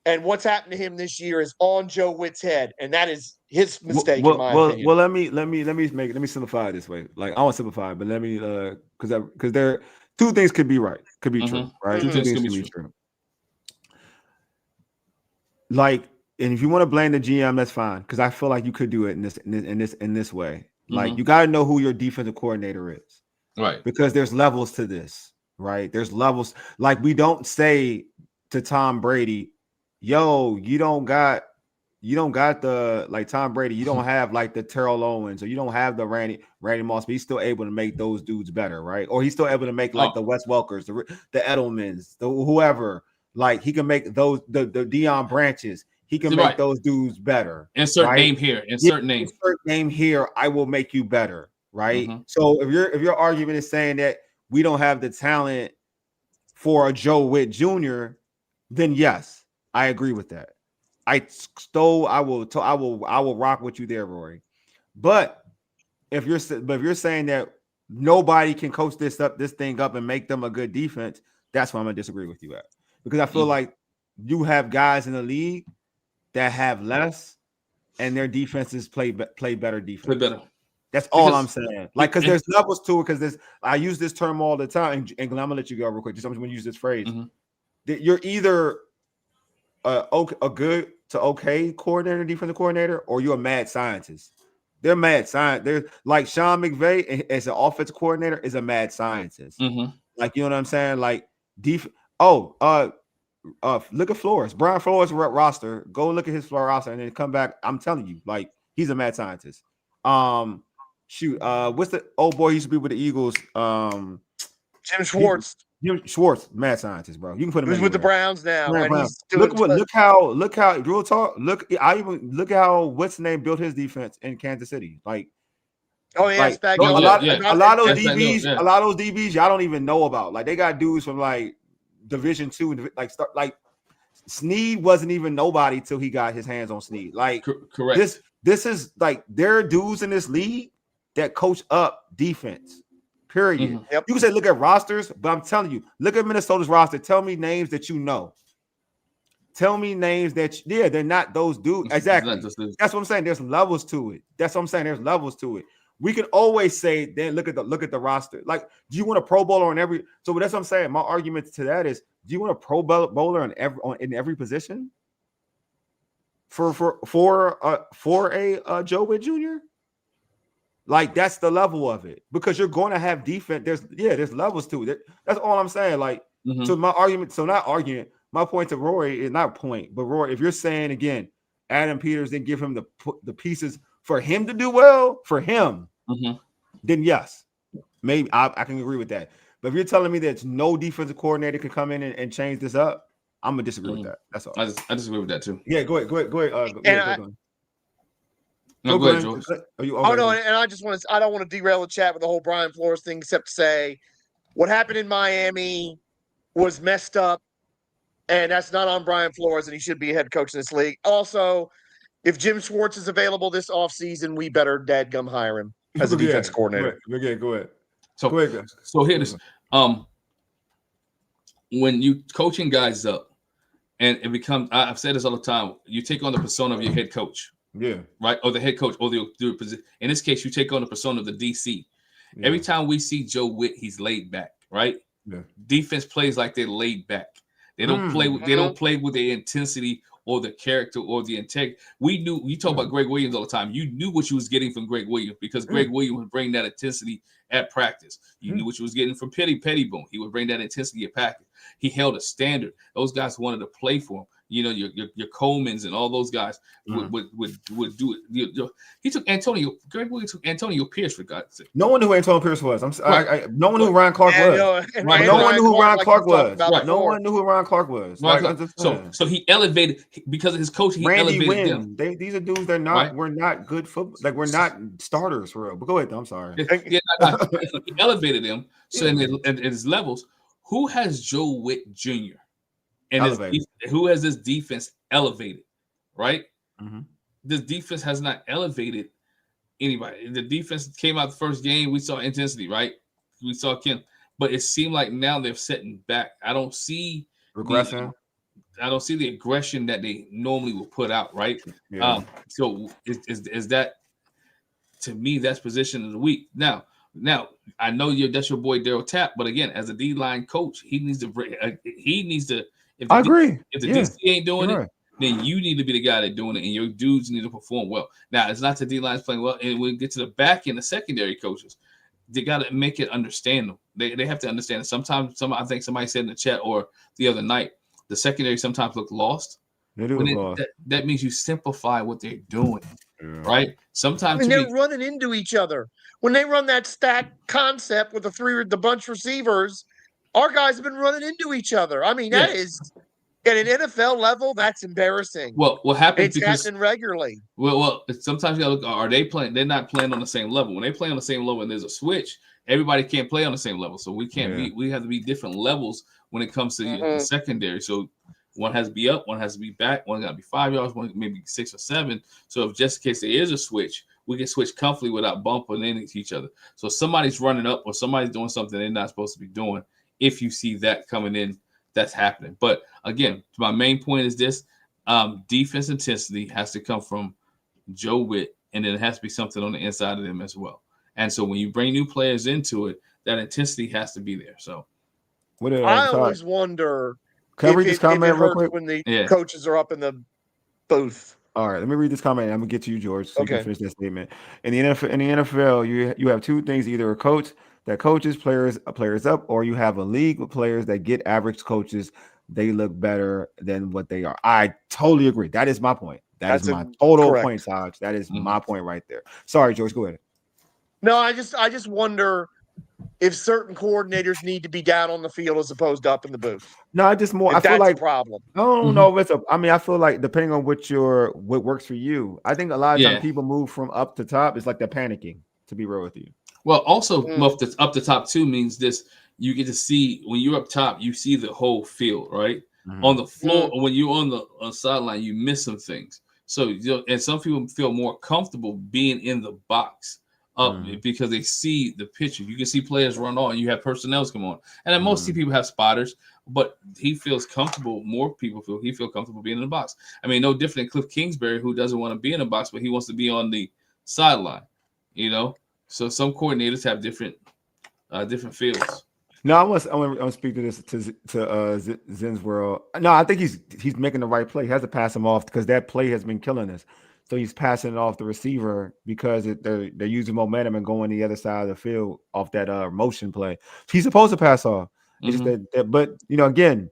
and what's happened to him this year is on Joe Witt's head, and that is his mistake in my opinion. Well, let me simplify it this way. Like I want to simplify it, but let me because there two things could be right, could be true, right? Two things could be true. Like. And if you want to blame the GM, that's fine. Because I feel like you could do it in this way. Like you got to know who your defensive coordinator is, right? Because there's levels to this, right? There's levels. Like we don't say to Tom Brady, "Yo, you don't got the like Tom Brady. You don't have like the Terrell Owens, or you don't have the Randy Moss, but he's still able to make those dudes better, right? Or he's still able to make like the Wes Welkers, the Edelmans, the whoever. Like he can make those the Deion Branches." He can make those dudes better. Insert name here. Insert name here. I will make you better. Right. Mm-hmm. So if your argument is saying that we don't have the talent for a Joe Witt Jr., then yes, I agree with that. I will rock with you there, Rory. But if you're saying that nobody can coach this thing up and make them a good defense, that's why I'm gonna disagree with you at. Because I feel like you have guys in the league that have less, and their defenses play better defense. Play better. That's all I'm saying. Like, because there's levels to it. Because I use this term all the time. And Glen, I'm gonna let you go real quick. Just I'm gonna use this phrase. That you're either a good to okay coordinator, defensive coordinator, or you're a mad scientist. They're mad science. They're like Sean McVay as an offensive coordinator is a mad scientist. Like, you know what I'm saying? Like look at Flores. Brian Flores roster. Go look at his floor roster and then come back. I'm telling you, like, he's a mad scientist. What's the old boy who used to be with the Eagles? Jim Schwartz. Jim Schwartz, mad scientist, bro. You can put him. He's with the Browns now. Look how real talk. Look how what's the name built his defense in Kansas City. Like, a lot of those DBs, y'all don't even know about. Like, they got dudes from like Division II, like Snead wasn't even nobody till he got his hands on Snead. Like, correct. This is like there are dudes in this league that coach up defense. Period. Yep. You can say look at rosters, but I'm telling you, look at Minnesota's roster. Tell me names that you know. Tell me names that they're not those dudes. Exactly. That's what I'm saying. There's levels to it. That's what I'm saying. There's levels to it. we can always say, then look at the roster. Like, do you want a Pro Bowler on every? So that's what I'm saying. My argument to that is, do you want a Pro Bowler in every position? For a Joe Witt Jr.? Like, that's the level of it, because you're going to have defense. There's levels to it. That's all I'm saying. Like, so my argument, my point to Rory is not point, but Rory, if you're saying again, Adam Peters didn't give him the pieces for him to do well for him, then yes, maybe I can agree with that. But if you're telling me that no defensive coordinator can come in and change this up, I'm gonna disagree with that. That's all. I disagree with that too. Yeah, go ahead. Go ahead, George. No, and I don't want to derail the chat with the whole Brian Flores thing, except to say what happened in Miami was messed up, and that's not on Brian Flores, and he should be a head coach in this league. Also, if Jim Schwartz is available this offseason, we better dadgum hire him as a defense coordinator. Go ahead. So here it is. When you coaching guys up, and it becomes, I've said this all the time, you take on the persona of your head coach. Yeah. Right? Or the head coach, or the position. In this case, you take on the persona of the DC. Yeah. Every time we see Joe Witt, he's laid back, right? Yeah. Defense plays like they're laid back. They don't play with the intensity or the character or the integrity. You talk about Greg Williams all the time. You knew what you was getting from Greg Williams, because Greg Williams would bring that intensity at practice. You knew what you was getting from Pettyboom. He would bring that intensity at practice. He held a standard. Those guys wanted to play for him. You know, your Colemans and all those guys would do it. He took Greg Williams took Antonio Pierce, for God's sake. No one knew who Antonio Pierce was. No one knew who Ryan Clark was. No one knew who Ryan Clark was. No one knew who Ryan Clark was. So he elevated, because of his coach. He elevated them. These are dudes. They're not. Right? We're not good football. Like, we're not starters for real. But go ahead. I'm sorry. He elevated them. So in his levels, who has Joe Witt Jr.? And who has this defense elevated, right? This defense has not elevated anybody. The defense came out the first game. We saw intensity, right? We saw Ken, but it seemed like now they're setting back. I don't see regression. I don't see the aggression that they normally will put out, right? Yeah. So is that, to me, that's position of the week. Now I know that's your boy Daryl Tapp, but again, as a D-line coach, he needs to. I agree. If the DC ain't doing it, then you need to be the guy that's doing it, and your dudes need to perform well. Now, it's not the D-line's playing well, and when we get to the back end, the secondary coaches, they got to make it understandable. They have to understand it. Sometimes, I think somebody said in the chat or the other night, the secondary sometimes look lost. They do look lost. That means you simplify what they're doing, right? Sometimes they're running into each other. When they run that stack concept with the bunch receivers, our guys have been running into each other. I mean, that is, at an NFL level, that's embarrassing. Well, what happens? It's happening regularly. Well, sometimes you gotta look. Are they playing? They're not playing on the same level. When they play on the same level and there's a switch, everybody can't play on the same level. So we can't be. We have to be different levels when it comes to the secondary. So one has to be up, one has to be back, one got to be 5 yards, one maybe 6 or 7. So if just in case there is a switch, we can switch comfortably without bumping into each other. So if somebody's running up or somebody's doing something they're not supposed to be doing, if you see that coming in, that's happening. But again, my main point is this: defense intensity has to come from Joe Witt, and then it has to be something on the inside of them as well. And so when you bring new players into it, that intensity has to be there. So I always wonder, can I read this comment real quick? When the coaches are up in the booth. All right, let me read this comment. I'm gonna get to you, George, so you can finish that statement. In the NFL, you have two things: either a coach that coaches players up, or you have a league with players that get average coaches. They look better than what they are. I totally agree. That is my point. That's my total point, Taj. That is my point right there. Sorry, George, go ahead. No, I just wonder if certain coordinators need to be down on the field as opposed to up in the booth. No, I feel like a problem. I don't know if it's I feel like depending on what works for you. I think a lot of times people move from up to top. It's like they're panicking, to be real with you. Well, also up the top too means this: you get to see when you're up top, you see the whole field, right? On the floor, when you're on the sideline, you miss some things. So and some people feel more comfortable being in the box because they see the picture. You can see players run on. You have personnels come on, and then most people have spotters. But he feels comfortable. More people feel comfortable being in the box. I mean, no different than Cliff Kingsbury, who doesn't want to be in the box, but he wants to be on the sideline. You know. So some coordinators have different feels. No, I want to speak to this to Zen's world. No, I think he's making the right play. He has to pass him off because that play has been killing us. So he's passing it off the receiver because they're using momentum and going the other side of the field off that motion play. He's supposed to pass off. It's just but again,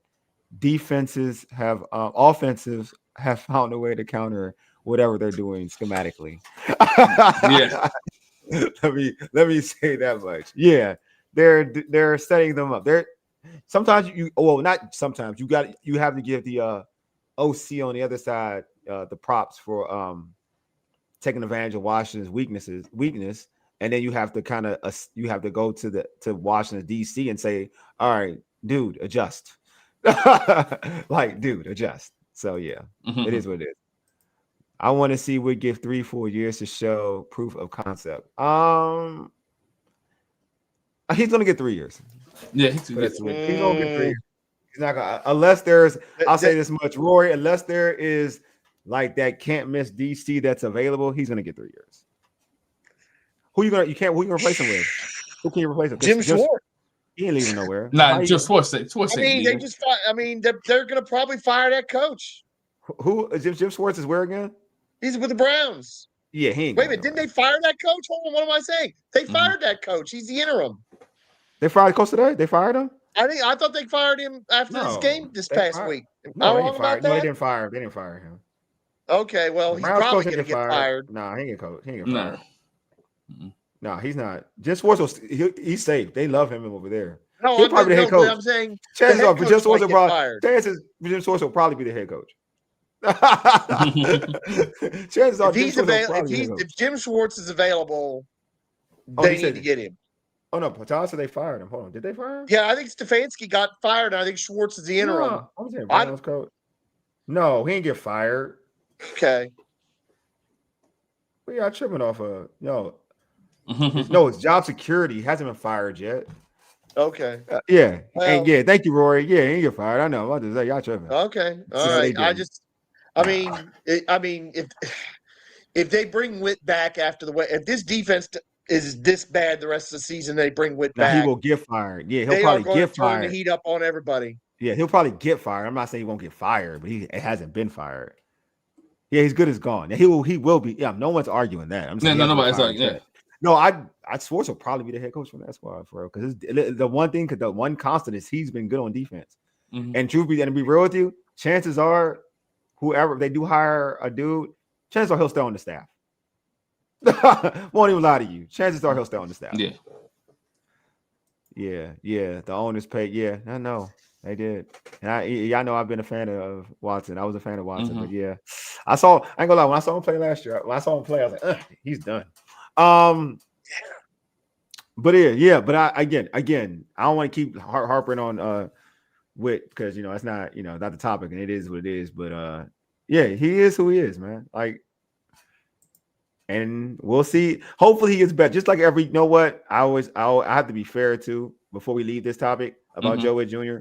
defenses have offensives have found a way to counter whatever they're doing schematically. Yeah. Let me say that much. Yeah. They're setting them up. Sometimes you have to give the OC on the other side the props for taking advantage of Washington's weakness, and then you have to go to Washington DC and say, all right, dude, adjust. Like, dude, adjust. So yeah, it is what it is. I want to see Wood give 3-4 years to show proof of concept. He's gonna get 3 years. Yeah, he's gonna get 3 years. He's gonna get 3 years. He's not gonna unless there's. I'll say this much, Rory. Unless there is like that can't miss DC that's available, he's gonna get 3 years. Who you gonna replace him with? Who can you replace him? Jim Schwartz. He ain't leaving nowhere. Nah, just Schwartz. They're gonna probably fire that coach. Who Jim Schwartz is where again? He's with the Browns. Yeah, he ain't. Wait a minute, didn't they fire that coach? Hold on, what am I saying? They fired that coach. He's the interim. They fired the coach today? They fired him? I thought they fired him after this game this past week. No, they didn't fire him. Okay, well, he's probably going to get fired. Nah, he ain't get fired. No, he's not. Jim Schwartz, he's safe. They love him over there. No, he'll probably the head coach. I'm saying Jim Schwartz will probably be the head coach. If Jim Schwartz is available, they need to get him. Oh no, Patel said they fired him. Hold on, did they fire him? Yeah, I think Stefanski got fired. And I think Schwartz is the interim. Coach. No, he didn't get fired. Okay. What are y'all tripping off of? No, it's job security. He hasn't been fired yet. Okay. Yeah. Well, thank you, Rory. Yeah, he didn't get fired. I know. I'll just say y'all tripping. Okay. All right. If they bring Witt back after if this defense is this bad the rest of the season, they bring Witt back. He will get fired. Yeah, he'll probably get fired. Turn the heat up on everybody. Yeah, he'll probably get fired. I'm not saying he won't get fired, but he hasn't been fired. Yeah, he's good as gone. He will be. Yeah, no one's arguing that. I'm saying nobody's arguing that. No, I Schwartz will probably be the head coach from that squad for real. Because the one constant is he's been good on defense. And to be real with you, chances are, whoever if they do hire a dude, chances are he'll stay on the staff. Won't even lie to you. Chances are he'll stay on the staff. Yeah. The owners paid. Yeah, I know they did. And y'all know I've been a fan of Watson. I was a fan of Watson, but yeah, I ain't gonna lie. When I saw him play last year, I was like, he's done. But but I don't want to keep harping on Witt because it's not not the topic and it is what it is. But he is who he is, man. Like. And we'll see. Hopefully he gets better. Just like I have to be fair too before we leave this topic about Joe Witt Jr.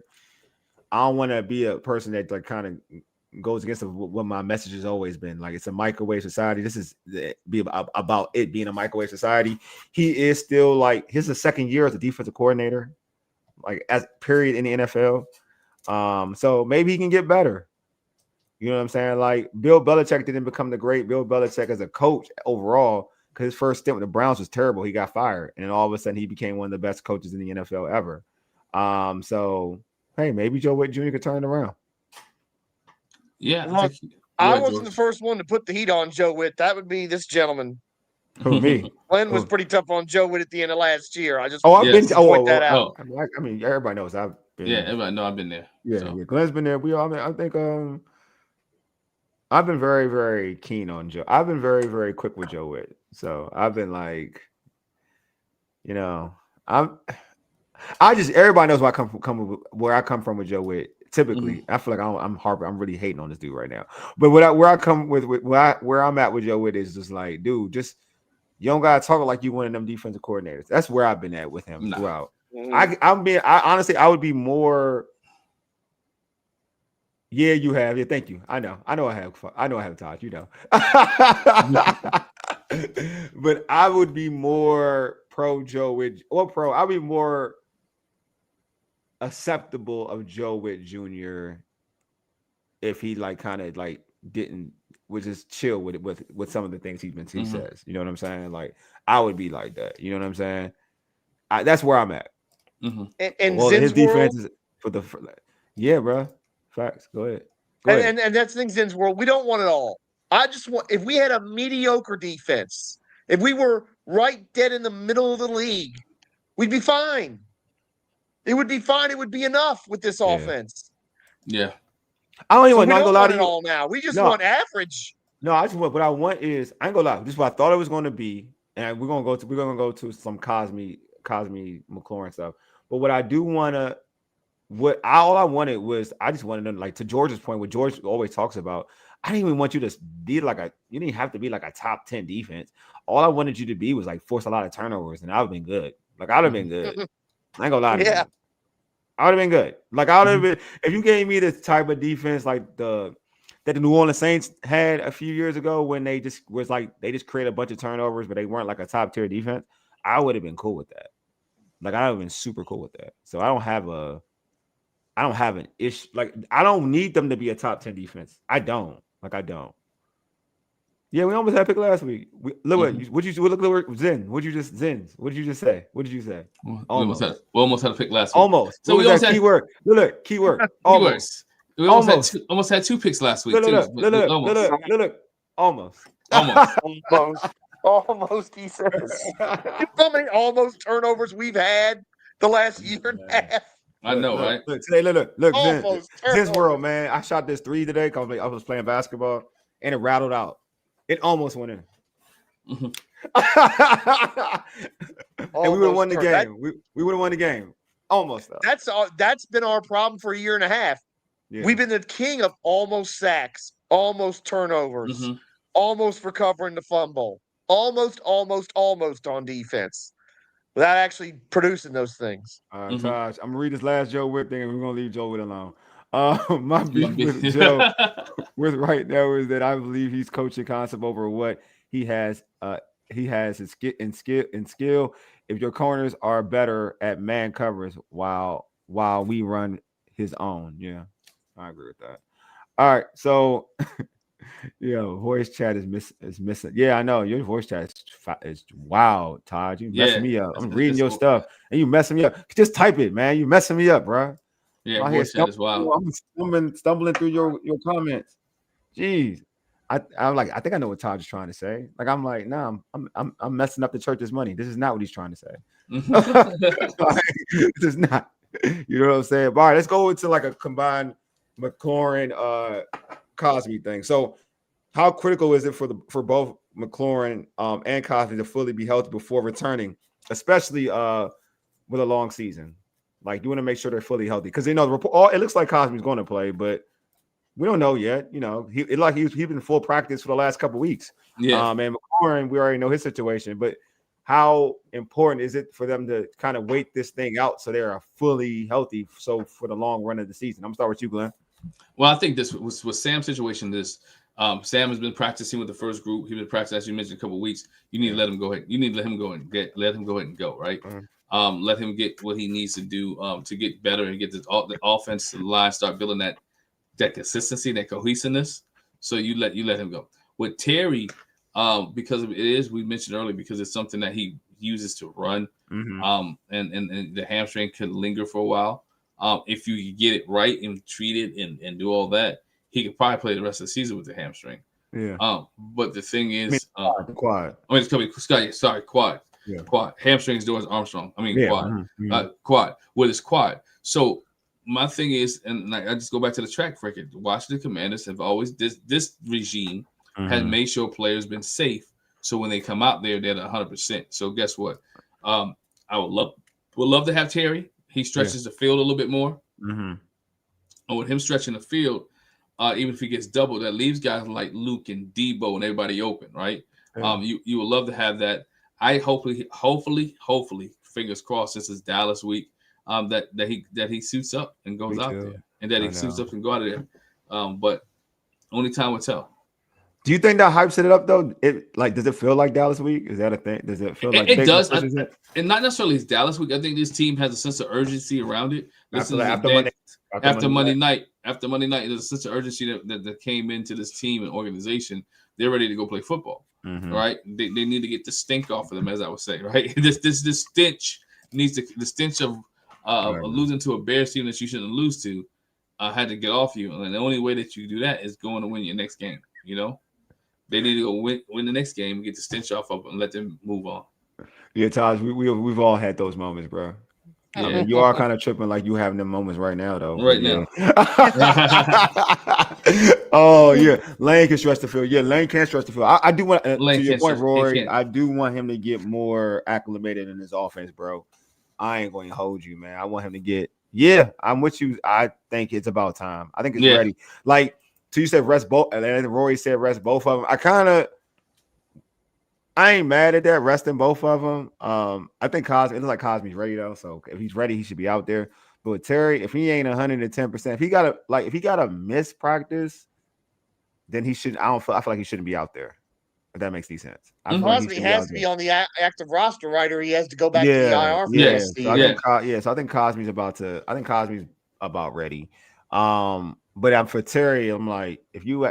I don't want to be a person that like kind of goes against what my message has always been. Like it's a microwave society. This is about it being a microwave society. He is still like his second year as a defensive coordinator, like as period in the NFL. So maybe he can get better. You know what I'm saying? Like Bill Belichick didn't become the great Bill Belichick as a coach overall because his first stint with the Browns was terrible. He got fired, and then all of a sudden he became one of the best coaches in the NFL ever. So hey, maybe Joe Witt Jr. could turn it around. Yeah, I wasn't the first one to put the heat on Joe Witt. That would be this gentleman. Who, me? Glen was pretty tough on Joe Witt at the end of last year. I just point that out. I mean, everybody knows I've been. Yeah, everybody know I've been there. Yeah, Glen's been there. I think I've been very, very keen on Joe. I've been very, very quick with Joe Witt. So I've been like, everybody knows where I come from with Joe Witt. Typically, I feel like I'm really hating on this dude right now. But where I'm at with Joe Witt is just like, dude, you don't gotta talk like you one of them defensive coordinators. That's where I've been at with him throughout. Honestly, I would be more. Yeah, you have. Yeah, thank you. I know I have taught, But I would be more pro Joe Witt or pro. I'd be more acceptable of Joe Witt Jr. if he like kind of like didn't was just chill with it with some of the things he says. You know what I'm saying? Like I would be like that. You know what I'm saying? That's where I'm at. And well, his defense is yeah, bro. Facts. Go ahead. And that's the thing, Zen's world. We don't want it all. I just want if we had a mediocre defense, if we were right dead in the middle of the league, we'd be fine. It would be fine. It would be enough with this offense. Yeah. I don't even want to lie to you. All now. We just want average. No, I just want what I want is I ain't gonna lie. This is what I thought it was gonna be, and we're gonna go to some Cosmi McLaurin stuff. But what I do wanna all I wanted was I just wanted to, like, to George's point, what George always talks about. I didn't even want you to be you didn't have to be like a top 10 defense. All I wanted you to be was like force a lot of turnovers, and I would have been good. Like I'd have been good. I ain't gonna lie to you. I would have been good. Like I would have been if you gave me this type of defense like that the New Orleans Saints had a few years ago when they just created a bunch of turnovers, but they weren't like a top tier defense. I would have been cool with that. Like I would have been super cool with that. So I don't have an issue. Like I don't need them to be a top 10 defense. I don't. Yeah, we almost had a pick last week. Look, Zen. What did you just say? What did you say? We almost had a pick last week. Almost. So we almost had keyword. Look, keyword. Almost. We almost had 2 picks last week. Look. Almost. Almost, he says. How many almost turnovers we've had the last year and a half? I know, right? Look, Zen's world, man. I shot this 3 today because I was playing basketball, and it rattled out. It almost went in. And we would have won the game. We would have won the game. Almost, though. That's been our problem for a year and a half. Yeah. We've been the king of almost sacks, almost turnovers, almost recovering the fumble, almost on defense, without actually producing those things. All right, Taj, I'm gonna read this last Joe Witt thing, and we're gonna leave Joe Witt alone. My beef with Joe with right now is that I believe he's coaching concept over what he has. He has his skill. If your corners are better at man covers, while we run his own, yeah, I agree with that. All right, so voice chat is missing. Yeah, I know your voice chat is wild, Todd. You messing me up. I'm reading your stuff and you messing me up. Just type it, man. You messing me up, bro. Yeah, voice chat is wild. I'm stumbling through your comments. Jeez, I'm like, I think I know what Todd is trying to say. Like, I'm like, nah, I'm messing up the church's money. This is not what he's trying to say. This is not. You know what I'm saying? But all right, let's go into like a combined McLaurin Cosmi thing. So, how critical is it for both McLaurin and Cosmi to fully be healthy before returning, especially with a long season? Like, you want to make sure they're fully healthy because it looks like Cosmi's going to play, but we don't know yet. You know, he's been in full practice for the last couple of weeks. Yeah. And McLaurin, we already know his situation, but how important is it for them to kind of wait this thing out so they are fully healthy? So for the long run of the season, I'm gonna start with you, Glenn. Well, I think this was Sam's situation. Sam has been practicing with the first group. He's been practicing, as you mentioned, a couple of weeks. You need to let him go ahead. You need to let him go and let him go ahead and go, right? Mm-hmm. Let him get what he needs to do to get better and get the offense line start building that consistency, that cohesiveness. So you let him go. With Terry, because we mentioned earlier, because it's something that he uses to run, and the hamstring could linger for a while. If you get it right and treat it and do all that, he could probably play the rest of the season with the hamstring. Yeah. But the thing is, quad. It's coming. Sorry, quad. Yeah. Quad. Hamstrings do as Armstrong. Quad. Mm-hmm. Quad. With his quad. So my thing is, and I just go back to the track record. Washington Commanders have always this regime has made sure players been safe. So when they come out there, they're at 100%. So guess what? I would love to have Terry. He stretches the field a little bit more. Mm-hmm. And with him stretching the field, even if he gets doubled, that leaves guys like Luke and Debo and everybody open, right? Yeah. You would love to have that. I hopefully, fingers crossed, since it's Dallas week, that he suits up and goes out there, and that he suits up and go out of there. But only time will tell. Do you think that hypes it up though? Does it feel like Dallas week? Is that a thing? Does it feel like it does? And not necessarily it's Dallas week. I think this team has a sense of urgency around it. After Monday night, there's a sense of urgency that came into this team and organization. They're ready to go play football. Right? They need to get the stink off of them, as I would say. Right? This stench the stench of losing to a Bears team that you shouldn't lose to had to get off you. And the only way that you do that is going to win your next game. You know. They need to go win the next game, get the stench off of them, and let them move on. Yeah, Taj, we've all had those moments, bro. Yeah. I mean, you are kind of tripping like you having them moments right now, though. Right now. Oh, yeah. Lane can stretch the field. Yeah, Lane can stretch the field. I do want, to your point, Rory, I do want him to get more acclimated in his offense, bro. I ain't going to hold you, man. I want him to get, I'm with you. I think it's about time. I think it's ready. Like, so you said rest both, and then Rory said rest both of them. I ain't mad at that, resting both of them. I think Cosmi, it looks like Cosmi's ready though. So if he's ready, he should be out there. But with Terry, if he ain't 110%, if he gotta miss practice, then he shouldn't. I feel like he shouldn't be out there. If that makes any sense. Cosmi has to be on the active roster, right? Or he has to go back to the IR. So I think Cosmi's about ready. But for Terry, I'm like, if you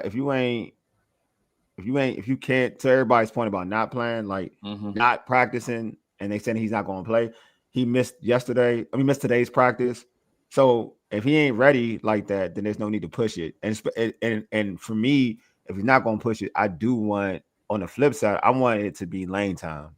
can't, to everybody's point about not playing, like not practicing, and they saying he's not going to play. He missed today's practice. So if he ain't ready like that, then there's no need to push it. And for me, if he's not going to push it, I do want, on the flip side, I want it to be lane time.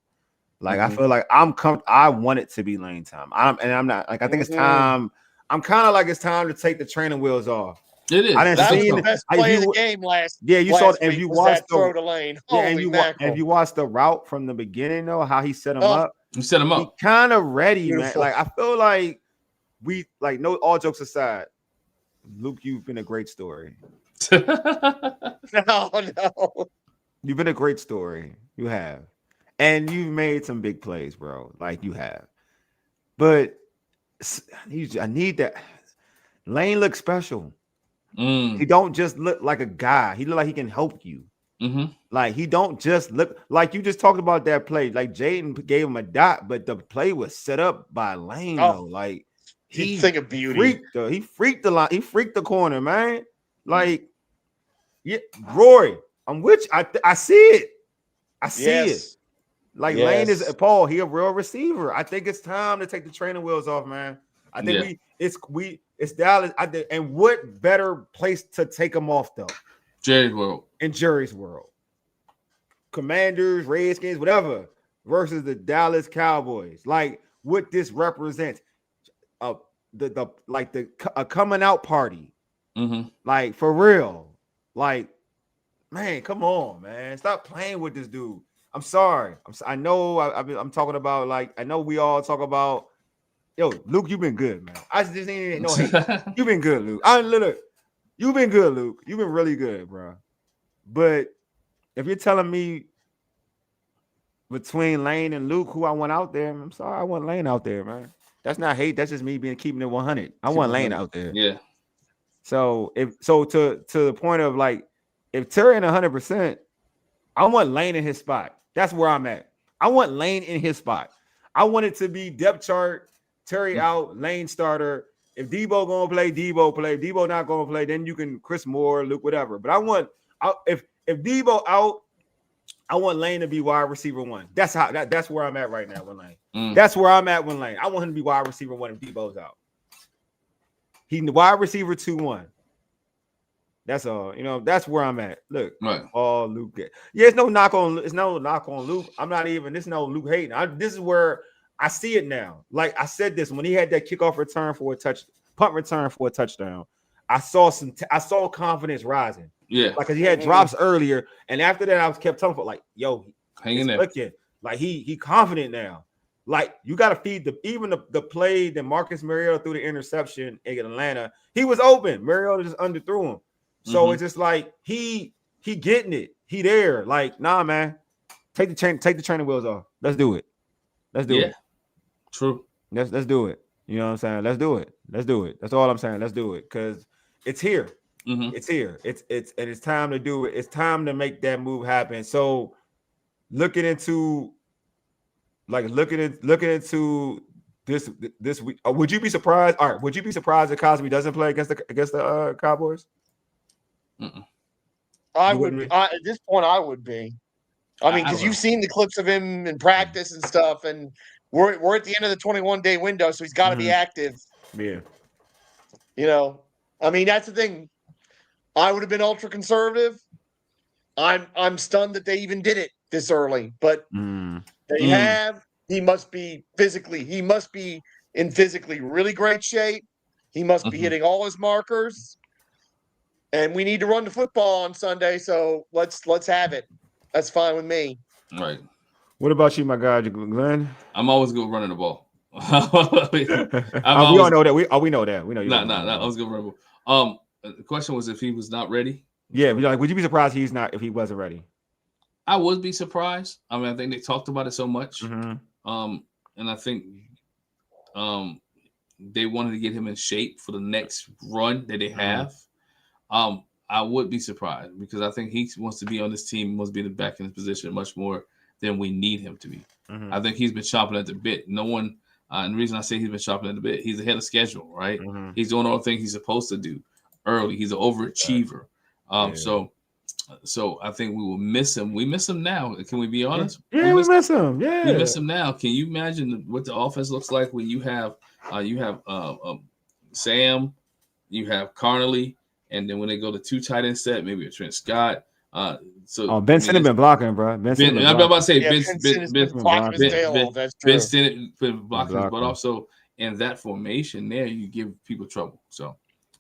Like I feel like I want it to be lane time. I'm not like, I think it's time. I'm kind of like it's time to take the training wheels off. It is. That was the best play of the game last. Yeah, you saw. If you watched the throw to Lane, if you watched the route from the beginning, though, how he set him up. He set him up. He kind of ready, Beautiful. Man. Like I feel like no. All jokes aside, Luke, you've been a great story. No. You've been a great story. You have, and you've made some big plays, bro. Like you have, but I need that. Lane looks special. He don't just look like a guy. He look like he can help you. Like he don't just look like you just talked about that play. Like Jayden gave him a dot, but the play was set up by Lane though. Like he think of beauty. He freaked the line. He freaked the corner, man. Like Roy, I'm with you. I see it. I see it. Like Lane is Paul. He a real receiver. I think it's time to take the training wheels off, man. I think it's Dallas. And what better place to take them off though? Jerry's world. In Jerry's world. Commanders, Redskins, whatever, versus the Dallas Cowboys. Like what this represents. A coming out party. Like for real. Like, man, come on, man. Stop playing with this dude. I'm sorry. I know I'm talking about, like, I know we all talk about, yo, Luke, you've been good, man. I just ain't no hate. You've been good, Luke. You've been good, Luke. You've been really good, bro. But if you're telling me between Lane and Luke who I want out there, I'm sorry, I want Lane out there, man. That's not hate. That's just me keeping it 100. I want Lane out there. Yeah. So to the point of, like, if Terry ain't 100%, I want Lane in his spot. That's where I'm at. I want Lane in his spot. I want it to be depth chart, Terry out, Lane starter. If Debo gonna play, Debo play. If Debo not gonna play, then you can Chris Moore, Luke, whatever. But if Debo out, I want Lane to be wide receiver 1. That's where I'm at right now with Lane. That's where I'm at with Lane. I want him to be wide receiver 1 if Debo's out. He's the wide receiver 2-1. That's all. That's where I'm at. Look, right. Oh, Luke. Yeah, it's no knock on Luke. I'm not even. This is no Luke hating. This is where I see it now. Like I said, this when he had that kickoff return for a punt return for a touchdown. I saw confidence rising. Yeah, like he had drops earlier, and after that, I kept telling him like, "Yo, hang in there." Clicking. Like he confident now. Like you got to feed the play that Marcus Mariota threw the interception in Atlanta. He was open. Mariota just underthrew him. So it's just like he getting it. He there. Like, nah, man. Take the training wheels off. Let's do it. Let's do it. True. Let's do it. You know what I'm saying? Let's do it. That's all I'm saying. Let's do it. Because it's here. It's here. It's time to do it. It's time to make that move happen. So looking into this week, would you be surprised? All right, would you be surprised if Cosmi doesn't play against the Cowboys? I would. At this point, I would be. I mean, because you've seen the clips of him in practice and stuff, and we're at the end of the 21-day window, so he's got to be active. Yeah. You know, I mean, that's the thing. I would have been ultra conservative. I'm stunned that they even did it this early, but they have. He must be in physically really great shape. He must be hitting all his markers. And we need to run the football on Sunday, so let's have it. That's fine with me. Right. What about you, my guy, Glenn? I'm always good running the ball. We all know that. We know that. We know you. No. I was good running the ball. The question was if he was not ready. Yeah, would you be surprised if he wasn't ready? I would be surprised. I mean, I think they talked about it so much. And I think they wanted to get him in shape for the next run that they have. I would be surprised because I think he wants to be on this team, wants to be back in his position much more than we need him to be. I think he's been chomping at the bit. No one, and the reason I say he's been chomping at the bit, he's ahead of schedule, right? He's doing all the things he's supposed to do early. He's an overachiever. So I think we will miss him. We miss him now. Can we be honest? Yeah, we miss him. Yeah, we miss him now. Can you imagine what the offense looks like when you have Sam, you have Carnley, and then when they go to 2 tight end set, maybe a Trent Scott. Ben Sinnott been blocking, bro. I'm about to say Ben Sinnott been blocking his butt off. So in that formation there, you give people trouble. So,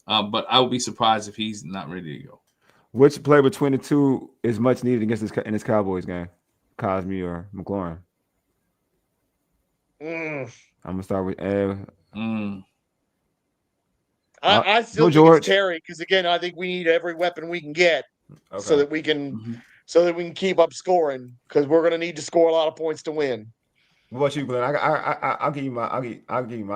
but I would be surprised if he's not ready to go. Which player between the two is much needed in this Cowboys game, Cosmi or McLaurin? I'm gonna start with I still think it's Terry because again, I think we need every weapon we can get so that we can keep up scoring because we're going to need to score a lot of points to win. What about you, Glenn? I'll give you my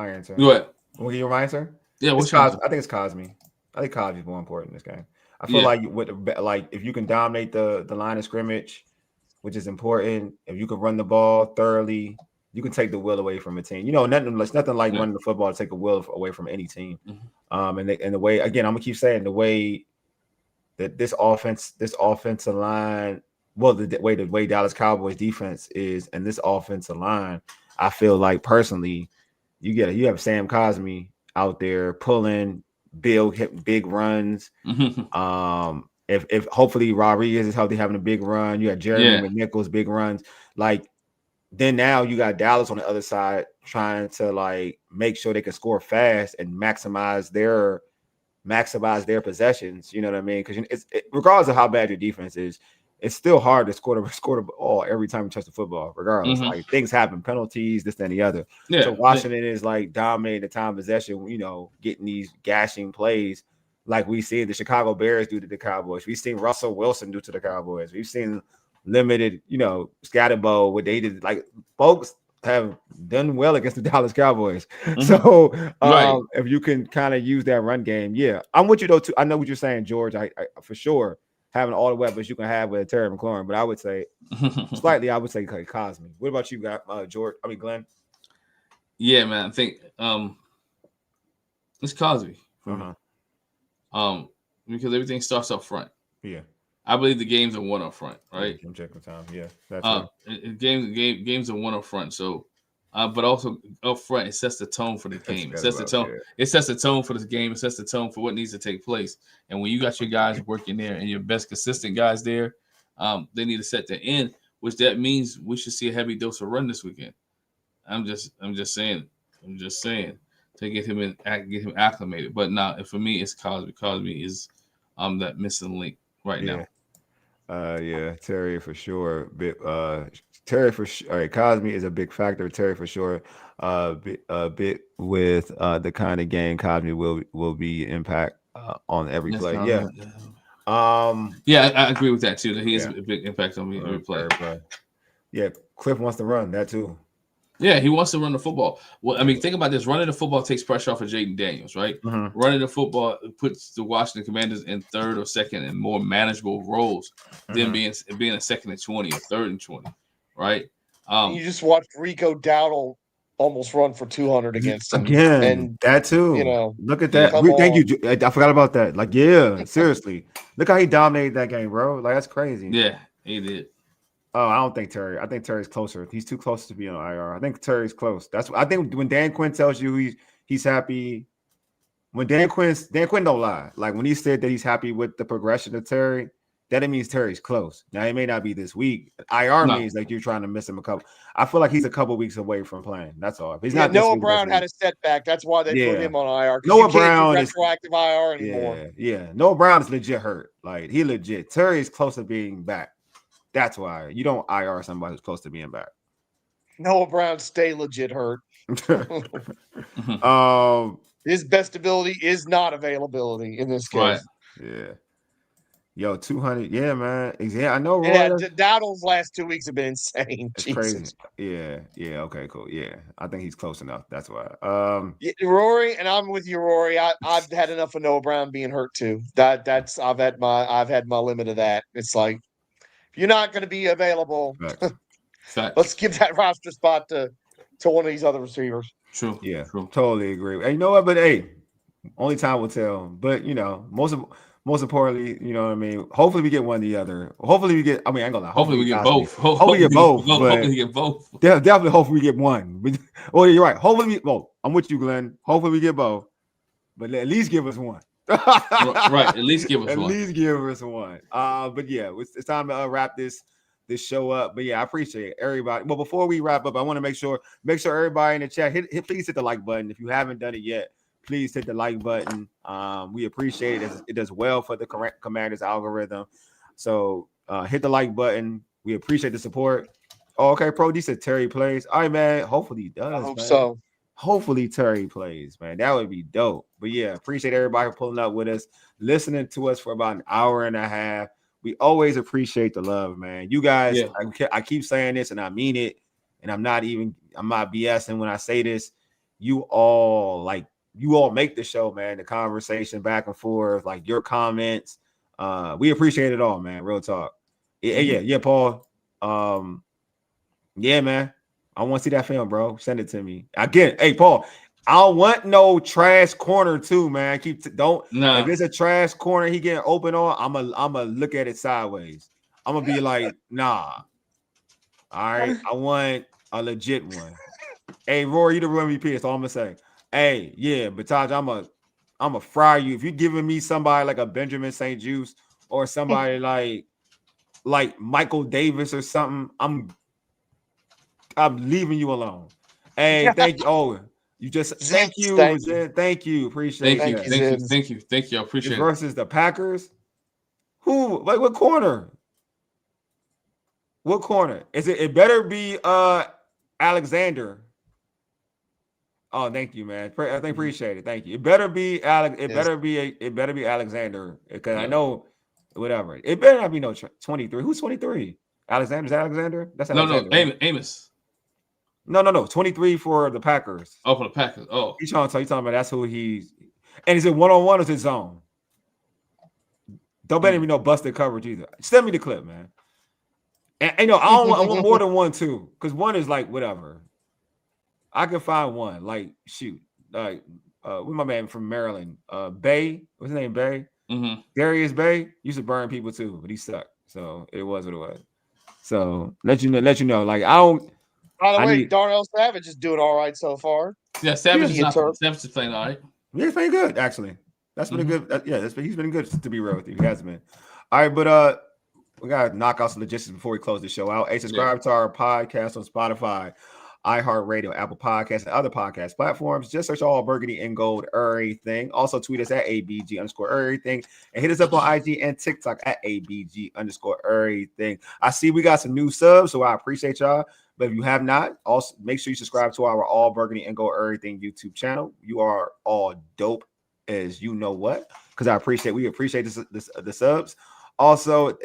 answer. Go ahead. Want to give you my answer? Yeah, I think it's Cosmi. I think Cosmi is more important in this game. I feel like if you can dominate the line of scrimmage, which is important, if you can run the ball thoroughly, you can take the will away from a team. You know, nothing like running the football to take the will away from any team. And the way, again, I'm gonna keep saying the way that this offensive line, well, the way Dallas Cowboys defense is, and this offensive line, I feel like personally, you have Sam Cosmi out there pulling, hitting big runs. If hopefully Rodriguez is healthy, having a big run, you got Jeremy McNichols big runs. Like then now you got Dallas on the other side trying to like make sure they can score fast and maximize their possessions. You know what I mean? Because regardless of how bad your defense is, it's still hard to score the ball every time you touch the football. Regardless, like things happen, penalties, this, that, and the other. So Washington is like dominating the time possession. You know, getting these gashing plays like we see the Chicago Bears do to the Cowboys. We've seen Russell Wilson do to the Cowboys. We've seen limited, Scatterbo, what they did. Like folks have done well against the Dallas Cowboys. So if you can kind of use that run game, I'm with you though too. I know what you're saying, George. I for sure having all the weapons you can have with Terry McLaurin, but I would say slightly, I would say Cosmi. What about you, George? I mean, Glenn. Yeah, man. I think it's Cosmi. Because everything starts up front. Yeah. I believe the games are won up front, right? I'm checking time. Yeah, that's right. Games are won up front. So, but also up front, it sets the tone for the game. It sets the tone. It sets the tone for this game. It sets the tone for what needs to take place. And when you got your guys working there and your best consistent guys there, they need to set the end, which that means we should see a heavy dose of run this weekend. I'm just saying to get him acclimated. But now, for me, it's Cosmi. Cosmi is that missing link right now. Terry for sure. Terry for sure. All right, Cosmi is a big factor. Terry for sure. A bit with the kind of game Cosmi will be impact on every play. I agree with that too. That he has a big impact on me every play. Yeah, Cliff wants to run that too. Yeah, he wants to run the football. Well, I mean, think about this. Running the football takes pressure off of Jayden Daniels, right? Mm-hmm. Running the football puts the Washington Commanders in third or second and more manageable roles than being a second and 20 or third and 20, right? You just watched Rico Dowdle almost run for 200 against him. Again, and that too. You know, look at that. Thank you. I forgot about that. Like, yeah, seriously. Look how he dominated that game, bro. Like, that's crazy. Yeah, he did. Oh, I don't think Terry. I think Terry's closer. He's too close to be on IR. I think Terry's close. I think when Dan Quinn tells you he's happy, when Dan Quinn don't lie. Like when he said that he's happy with the progression of Terry, that means Terry's close. Now it may not be this week. IR means like you're trying to miss him a couple. I feel like he's a couple weeks away from playing. That's all. If he's not. Noah Brown had a setback. That's why they put him on IR. Noah Brown is retroactive IR anymore. Yeah. Noah Brown is legit hurt. Like he legit. Terry's close to being back. That's why you don't IR somebody who's close to being back. Noah Brown stay legit hurt. His best ability is not availability in this case. Right. Yeah. Yo, 200. Yeah, man. Yeah, I know. Roy. Yeah, Dowdle's last 2 weeks have been insane. It's Jesus. crazy. Yeah. Okay, cool. Yeah, I think he's close enough. That's why. Rory, and I'm with you, Rory. I've had enough of Noah Brown being hurt too. That's I've had my limit of that. It's like if you're not going to be available, let's give that roster spot to one of these other receivers. True. Yeah. True. Totally agree. Hey, you know what? But hey, only time will tell. But most importantly, you know what I mean? Hopefully we get one or the other. Hopefully we get, I mean, I ain't gonna lie. Hopefully we get both. Hopefully we get both. Hopefully we get both. Definitely hopefully we get one. Oh, you're right. Hopefully I'm with you, Glenn. Hopefully we get both. But at least give us one. Right. At least give us one. At least give us one. But yeah, it's time to wrap this show up. But yeah, I appreciate everybody. Well, before we wrap up, I want to make sure everybody in the chat please hit the like button. If you haven't done it yet, please hit the like button. We appreciate it. It does well for the Commanders algorithm. So hit the like button. We appreciate the support. Oh, okay, Pro D said Terry plays. All right, man. Hopefully he does. I hope man. so. Hopefully Terry plays, man. That would be dope. But yeah, appreciate everybody for pulling up with us, listening to us for about an hour and a half. We always appreciate the love, man. You guys, I keep saying this and I mean it. And I'm not BSing when I say this. You all make the show, man. The conversation back and forth, like your comments. We appreciate it all, man. Real talk. Yeah, Paul. Yeah, man. I want to see that film, bro. Send it to me. Again, hey, Paul. I don't want no trash corner too, man. If it's a trash corner he getting open on, I'ma look at it sideways. I'm gonna be like, nah. All right, I want a legit one. Hey, Rory, you the real MVP. That's all I'm gonna say. Hey, yeah, but Taj, I'm a fry you. If you're giving me somebody like a Benjamin St. Juste or somebody like Michael Davis or something, I'm leaving you alone. Hey, thank you. Oh, you just thank you. Thank you. Appreciate it. Thank you. I appreciate it. Versus the Packers. Who? Like what corner? What corner? Is it? It better be Alexander. Oh, thank you, man. I think appreciate it. Thank you. It better be Alex. It better be Alexander because I know whatever. It better not be no 23. Who's 23? Alexander. That's Alexander. No. Amos. No. 23 for the Packers. Oh, for the Packers. Oh, you talking about that's who he's. And is it 1-on-1 or is it zone? Don't bet me no busted coverage either. Send me the clip, man. And I want more than 1 too, because 1 is like whatever. I can find 1. Like shoot, like with my man from Maryland, Bay. What's his name? Bay. Mm-hmm. Darius Bay used to burn people too, but he sucked. So it was what it was. So let you know. Like I don't. By the way, Darnell Savage is doing all right so far. Yeah, Savage is playing all right. Yeah, he's playing good actually. That's been a good. He's been good to be real with you. He has been. All right, but we gotta knock out some logistics before we close the show out. Hey, subscribe to our podcast on Spotify, iHeartRadio, Apple Podcasts, and other podcast platforms. Just search all Burgundy and Gold Errrything. Also tweet us at ABG_Errrything and hit us up on IG and TikTok at ABG_Errrything. I see we got some new subs, so I appreciate y'all. But if you have not, also make sure you subscribe to our All Burgundy and Gold Errrything YouTube channel. You are all dope as you know what, because we appreciate the subs. Also,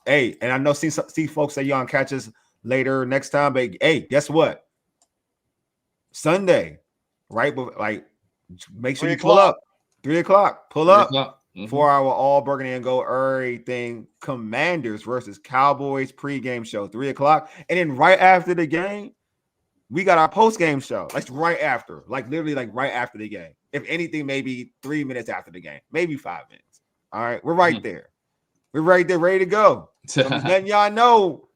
and I know see folks say y'all catch us later next time, but hey, guess what? Sunday, right? But like, make sure you pull up. 3:00. Pull up. 4-hour all Burgundy and Gold Errrything Commanders versus Cowboys pregame show. 3:00, and then right after the game, we got our post-game show. Like right after, like literally like right after the game. If anything, maybe 3 minutes after the game, maybe 5 minutes. All right, we're right there. We're right there, ready to go. So I'm just letting y'all know,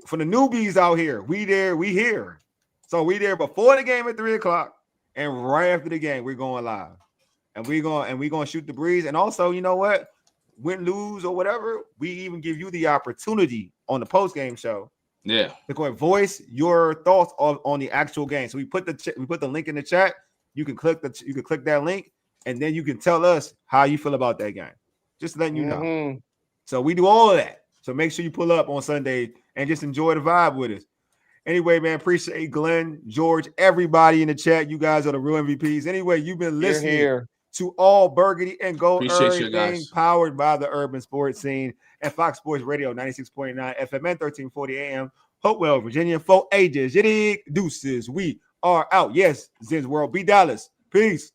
for the newbies out here, we there, we here. So we there before the game at 3:00, and right after the game, we're going live, and we're gonna shoot the breeze. And also, you know what? Win, lose, or whatever, we even give you the opportunity on the post-game show. Yeah, to go and voice your thoughts on the actual game. So we put the link in the chat. You can click that link, and then you can tell us how you feel about that game. Just letting you know. So we do all of that. So make sure you pull up on Sunday and just enjoy the vibe with us. Anyway, man, appreciate Glenn, George, everybody in the chat. You guys are the real MVPs. Anyway, you've been listening to All Burgundy and Gold Errrything, powered by the Urban Sports Scene and Fox Sports Radio 96.9 FM and 1340 AM. Hopewell, Virginia, 4 ages. Deuces. We are out. Yes, Zen's World. Be Dallas. Peace.